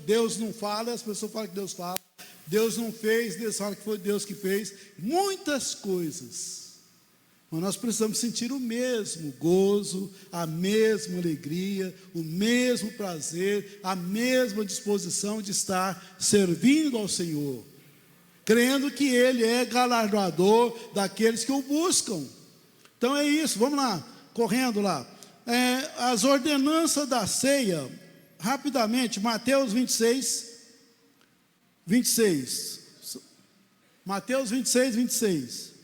[SPEAKER 6] Deus não fala, as pessoas falam que Deus fala. Deus não fez, Deus fala que foi Deus que fez. Muitas coisas. Mas nós precisamos sentir o mesmo gozo, a mesma alegria, o mesmo prazer, a mesma disposição de estar servindo ao Senhor, crendo que Ele é galardoador daqueles que o buscam. Então é isso, vamos lá, correndo lá. As ordenanças da ceia, rapidamente, Mateus 26. Mateus 26, 26.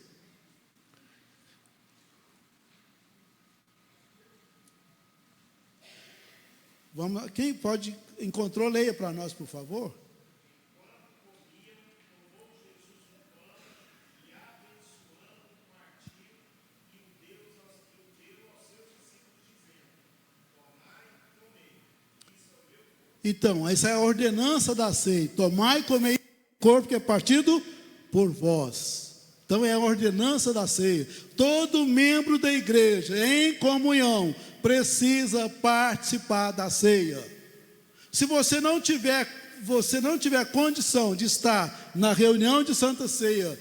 [SPEAKER 6] Vamos, quem pode, encontrou, leia para nós, por favor. Então, essa é a ordenança da ceia. Tomai e comei o corpo que é partido por vós. Então é a ordenança da ceia. Todo membro da igreja em comunhão precisa participar da ceia. Se você não tiver condição de estar na reunião de Santa Ceia,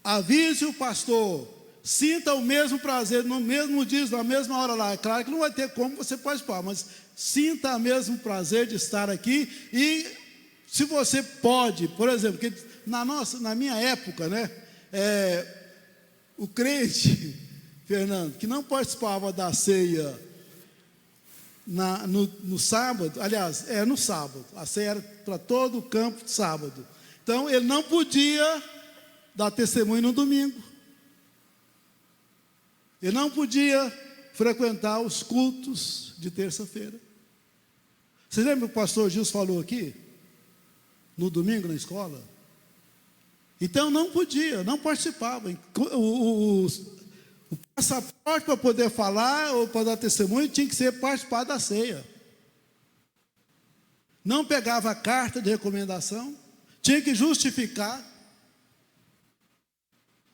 [SPEAKER 6] avise o pastor, sinta o mesmo prazer no mesmo dia, na mesma hora lá. É claro que não vai ter como você participar, mas sinta o mesmo prazer de estar aqui. E se você pode, por exemplo, que na minha época, né, o crente, Fernando, que não participava da ceia no sábado, aliás, no sábado, a ceia era para todo o campo de sábado, então ele não podia dar testemunho no domingo, ele não podia frequentar os cultos de terça-feira. Você lembra que o pastor Gilson falou aqui, no domingo na escola? Então não podia, não participava. O passaporte para poder falar ou para dar testemunho tinha que ser participar da ceia. Não pegava a carta de recomendação, tinha que justificar.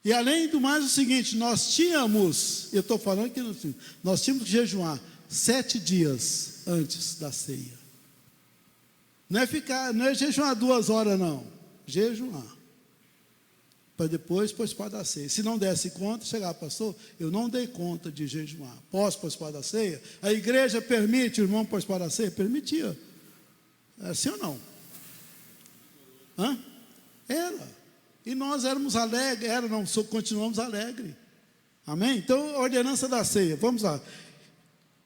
[SPEAKER 6] E além do mais, o seguinte, nós tínhamos, eu estou falando que nós tínhamos que jejuar 7 dias antes da ceia. Não é jejuar 2 horas, não. Jejuar. Para depois participar da ceia. Se não desse conta, chegava, pastor, eu não dei conta de jejuar. Posso participar da ceia? A igreja permite o irmão participar da ceia? Permitia. Era assim ou não? Era. E nós éramos alegres, continuamos alegres. Amém? Então, a ordenança da ceia. Vamos lá.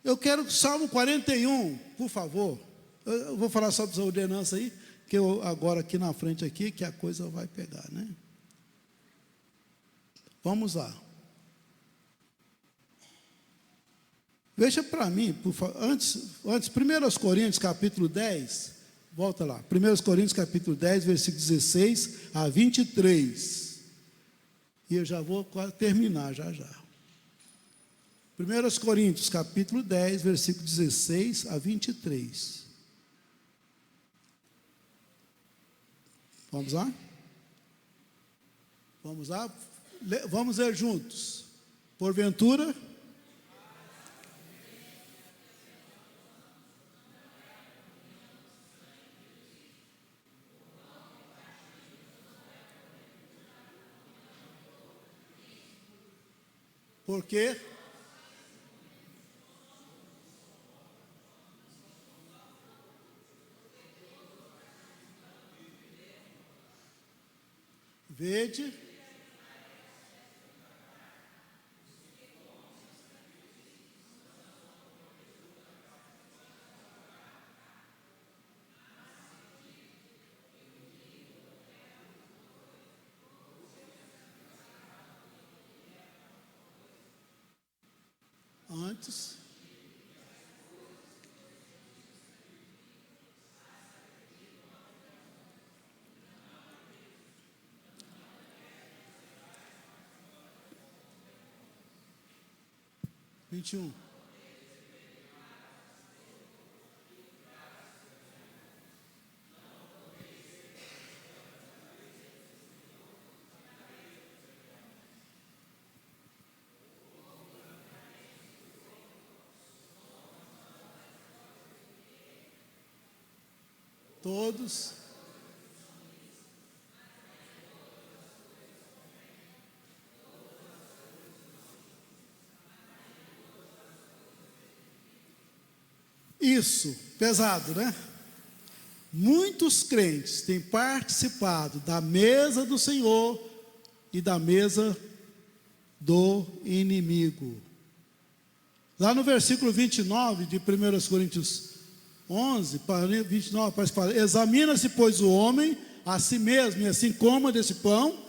[SPEAKER 6] Eu quero Salmo 41, por favor. Eu vou falar sobre essa ordenança aí, que eu agora aqui na frente aqui, que a coisa vai pegar, né? Vamos lá. Veja para mim, por favor, antes 1 Coríntios capítulo 10, volta lá, 1 Coríntios capítulo 10, versículo 16 a 23. E eu já vou terminar, já. 1 Coríntios capítulo 10, versículo 16 a 23. Vamos lá? Vamos lá? Vamos ler juntos. Porventura, porque vede antes vinte e um. Todos. Isso, pesado, né? Muitos crentes têm participado da mesa do Senhor e da mesa do inimigo. Lá no versículo 29 de 1 Coríntios 11, 29, parece que fala: examina-se, pois, o homem a si mesmo, e assim coma desse pão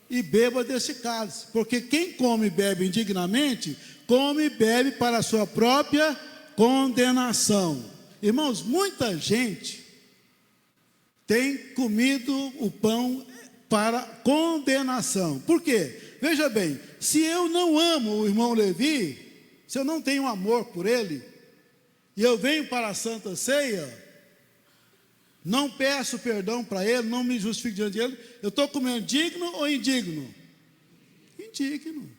[SPEAKER 6] e beba desse cálice. Porque quem come e bebe indignamente, come e bebe para a sua própria condenação. Irmãos, muita gente tem comido o pão para condenação. Por quê? Veja bem, se eu não amo o irmão Levi, se eu não tenho amor por ele, e eu venho para a Santa Ceia, não peço perdão para ele, não me justifico diante dele, eu estou comendo digno ou indigno? Indigno.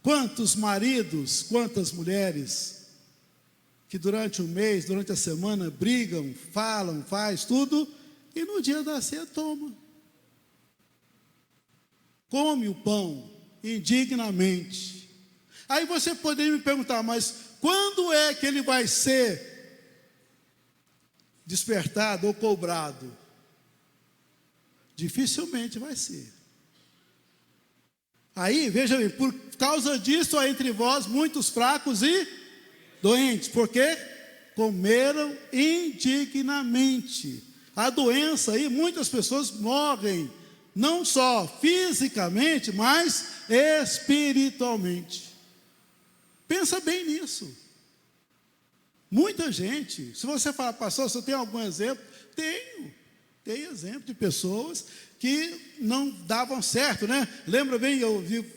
[SPEAKER 6] Quantos maridos, quantas mulheres que durante o mês, durante a semana brigam, falam, faz tudo e no dia da ceia toma. Come o pão indignamente. Aí você poderia me perguntar, mas quando é que ele vai ser despertado ou cobrado? Dificilmente vai ser. Aí, veja bem, por causa disso há entre vós muitos fracos e doentes, porque comeram indignamente. A doença aí, muitas pessoas morrem, não só fisicamente, mas espiritualmente. Pensa bem nisso. Muita gente, se você falar, pastor, você tem algum exemplo? Tenho exemplo de pessoas que não davam certo, né? Lembra bem,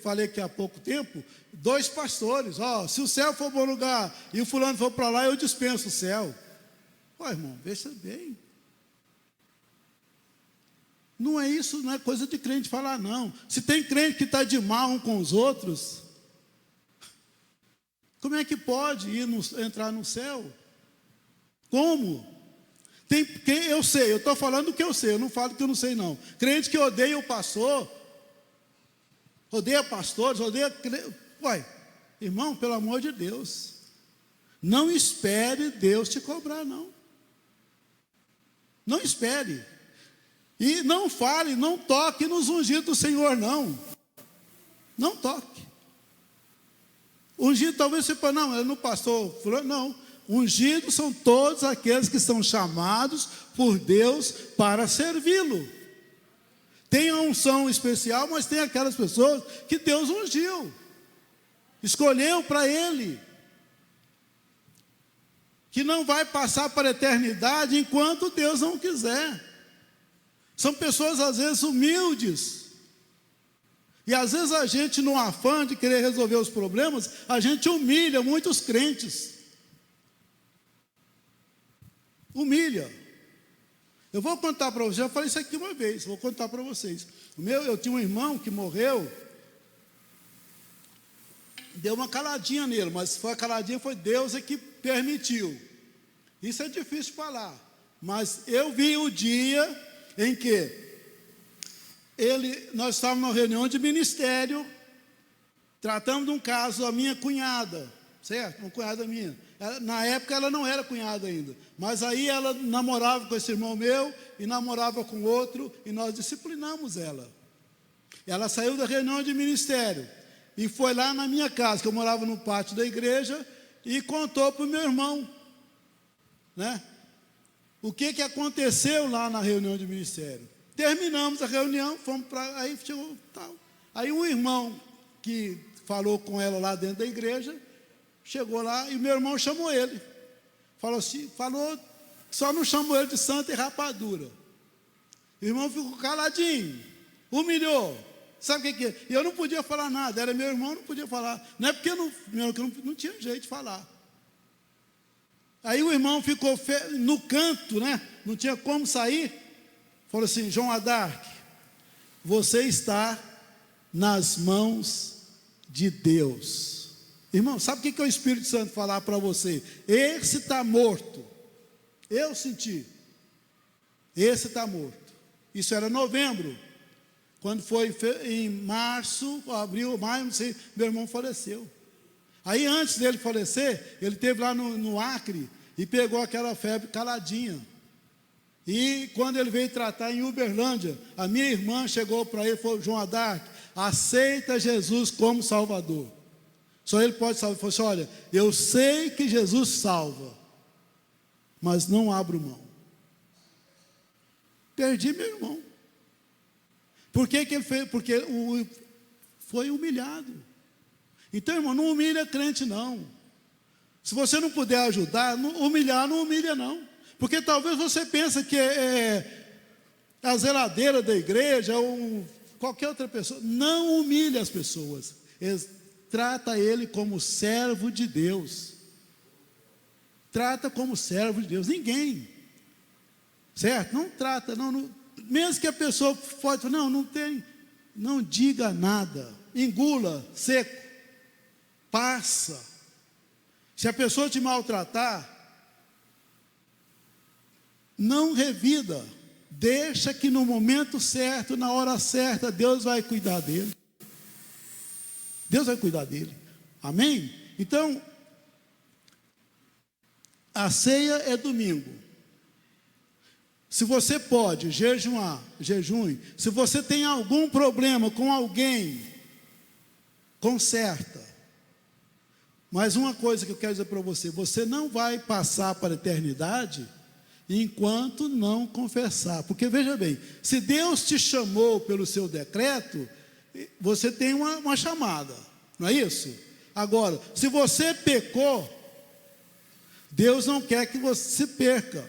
[SPEAKER 6] falei aqui há pouco tempo, 2 pastores, se o céu for bom lugar e o fulano for para lá, eu dispenso o céu. Irmão, veja bem. Não é isso, não é coisa de crente falar, não. Se tem crente que está de mal um com os outros, como é que pode entrar no céu? Como? Tem quem eu sei, eu estou falando o que eu sei, eu não falo que eu não sei não. Crente que odeia o pastor, odeia pastores, odeia... irmão, pelo amor de Deus, não espere Deus te cobrar, não. Não espere. E não fale, não toque nos ungidos do Senhor, não. Não toque. Ungido talvez você fale, não, é no pastor fulano, não. Ungidos são todos aqueles que são chamados por Deus para servi-lo. Tem a unção especial, mas tem aquelas pessoas que Deus ungiu, escolheu para Ele, que não vai passar para a eternidade enquanto Deus não quiser. São pessoas às vezes humildes, e às vezes a gente, no afã de querer resolver os problemas, a gente humilha muitos crentes. Humilha. Eu vou contar para vocês, já falei isso aqui uma vez, vou contar para vocês. Eu tinha um irmão que morreu, deu uma caladinha nele, mas foi a caladinha, foi Deus que permitiu. Isso é difícil de falar, mas eu vi o dia em que nós estávamos numa reunião de ministério, tratamos de um caso da minha cunhada, certo? Uma cunhada minha. Na época ela não era cunhada ainda, mas aí ela namorava com esse irmão meu e namorava com outro, e nós disciplinamos ela. Ela saiu da reunião de ministério e foi lá na minha casa, que eu morava no pátio da igreja, e contou para o meu irmão, né? O que aconteceu lá na reunião de ministério. Terminamos a reunião, fomos para... Aí chegou tal. Aí um irmão que falou com ela lá dentro da igreja, chegou lá e meu irmão chamou ele. Falou, só não chamou ele de santa e rapadura. O irmão ficou caladinho, humilhou. Sabe o que é? E eu não podia falar nada, era meu irmão, não podia falar. Não é porque eu não tinha jeito de falar. Aí o irmão ficou no canto, né? Não tinha como sair. Falou assim, João Adarc, você está nas mãos de Deus. Irmão, sabe o que é o Espírito Santo falar para você? Esse está morto. Eu senti. Esse está morto. Isso era novembro. Quando foi em março, abril, maio, não sei, meu irmão faleceu. Aí antes dele falecer, ele esteve lá no Acre e pegou aquela febre caladinha. E quando ele veio tratar em Uberlândia, a minha irmã chegou para ele e falou, João Adarc, aceita Jesus como Salvador. Só Ele pode salvar. Ele falou assim, olha, eu sei que Jesus salva, mas não abro mão. Perdi meu irmão. Por que ele fez? Porque foi humilhado. Então, irmão, não humilha crente, não. Se você não puder ajudar, humilhar não humilha, não. Porque talvez você pense que é a zeladeira da igreja ou qualquer outra pessoa. Não humilha as pessoas. trata ele como servo de Deus. Trata como servo de Deus. Ninguém, certo? Não trata, mesmo que a pessoa pode falar, não tem, não diga nada, engula, seco, passa. Se a pessoa te maltratar, não revida, deixa que no momento certo, na hora certa, Deus vai cuidar dele. Deus vai cuidar dele. Amém? Então, a ceia é domingo. Se você pode jejuar, jejue. Se você tem algum problema com alguém, conserta. Mas uma coisa que eu quero dizer para você, você não vai passar para a eternidade enquanto não confessar. Porque veja bem, se Deus te chamou pelo seu decreto, você tem uma chamada, não é isso? Agora, se você pecou, Deus não quer que você perca.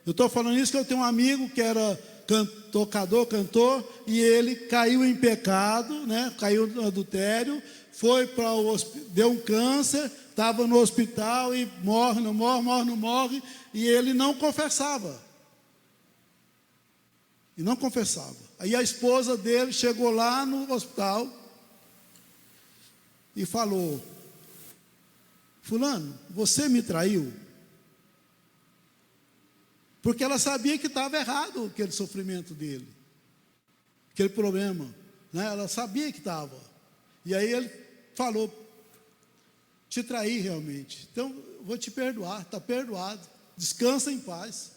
[SPEAKER 6] Eu estou falando isso que eu tenho um amigo que era cantor, e ele caiu em pecado, né? Caiu no adultério, foi para o hospital, deu um câncer, estava no hospital e morre, não morre, e ele não confessava. E não confessava. Aí a esposa dele chegou lá no hospital e falou: fulano, você me traiu? Porque ela sabia que estava errado aquele sofrimento dele, aquele problema, né? Ela sabia que estava. E aí ele falou: te traí realmente, então eu vou te perdoar, está perdoado, descansa em paz.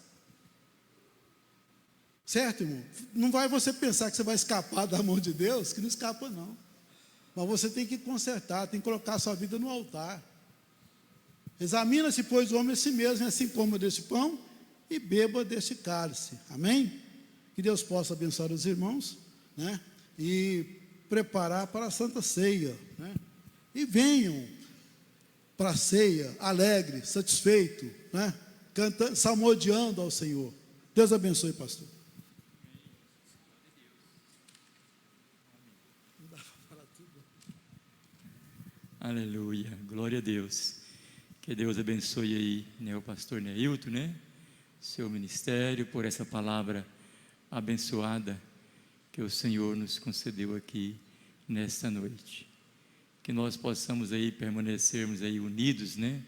[SPEAKER 6] Certo, irmão? Não vai você pensar que você vai escapar da mão de Deus, que não escapa não. Mas você tem que consertar, tem que colocar a sua vida no altar. Examina-se, pois, o homem a si mesmo, assim coma desse pão e beba desse cálice. Amém? Que Deus possa abençoar os irmãos, né? E preparar para a Santa Ceia, né? E venham para a ceia alegre, satisfeito, né? Cantando, salmodiando ao Senhor. Deus abençoe, pastor.
[SPEAKER 3] Aleluia, glória a Deus. Que Deus abençoe aí, né, o pastor Neilton, né? Seu ministério, por essa palavra abençoada que o Senhor nos concedeu aqui nesta noite. Que nós possamos aí permanecermos aí unidos, né?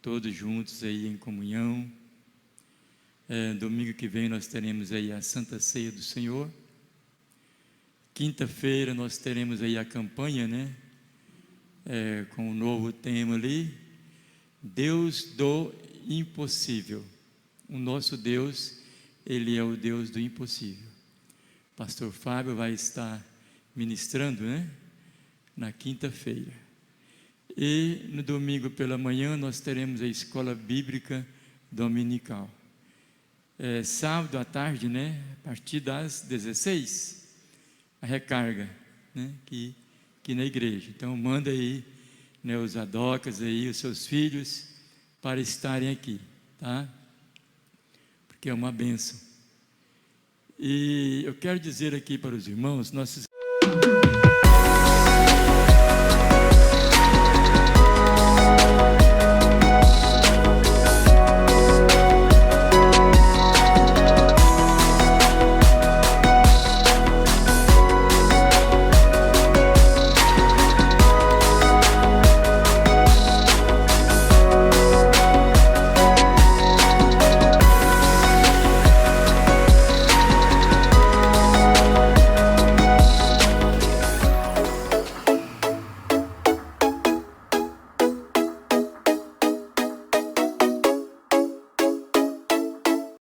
[SPEAKER 3] Todos juntos aí em comunhão. Domingo que vem nós teremos aí a Santa Ceia do Senhor. Quinta-feira nós teremos aí a campanha, né? Com um novo tema ali, Deus do impossível. O nosso Deus, Ele é o Deus do impossível. Pastor Fábio vai estar ministrando, né? Na quinta-feira. E no domingo pela manhã nós teremos a escola bíblica dominical. Sábado à tarde, né? A partir das 16, a recarga, né? Que na igreja. Então manda aí, né, os adocas aí, os seus filhos, para estarem aqui, tá? Porque é uma bênção. E eu quero dizer aqui para os irmãos, nossos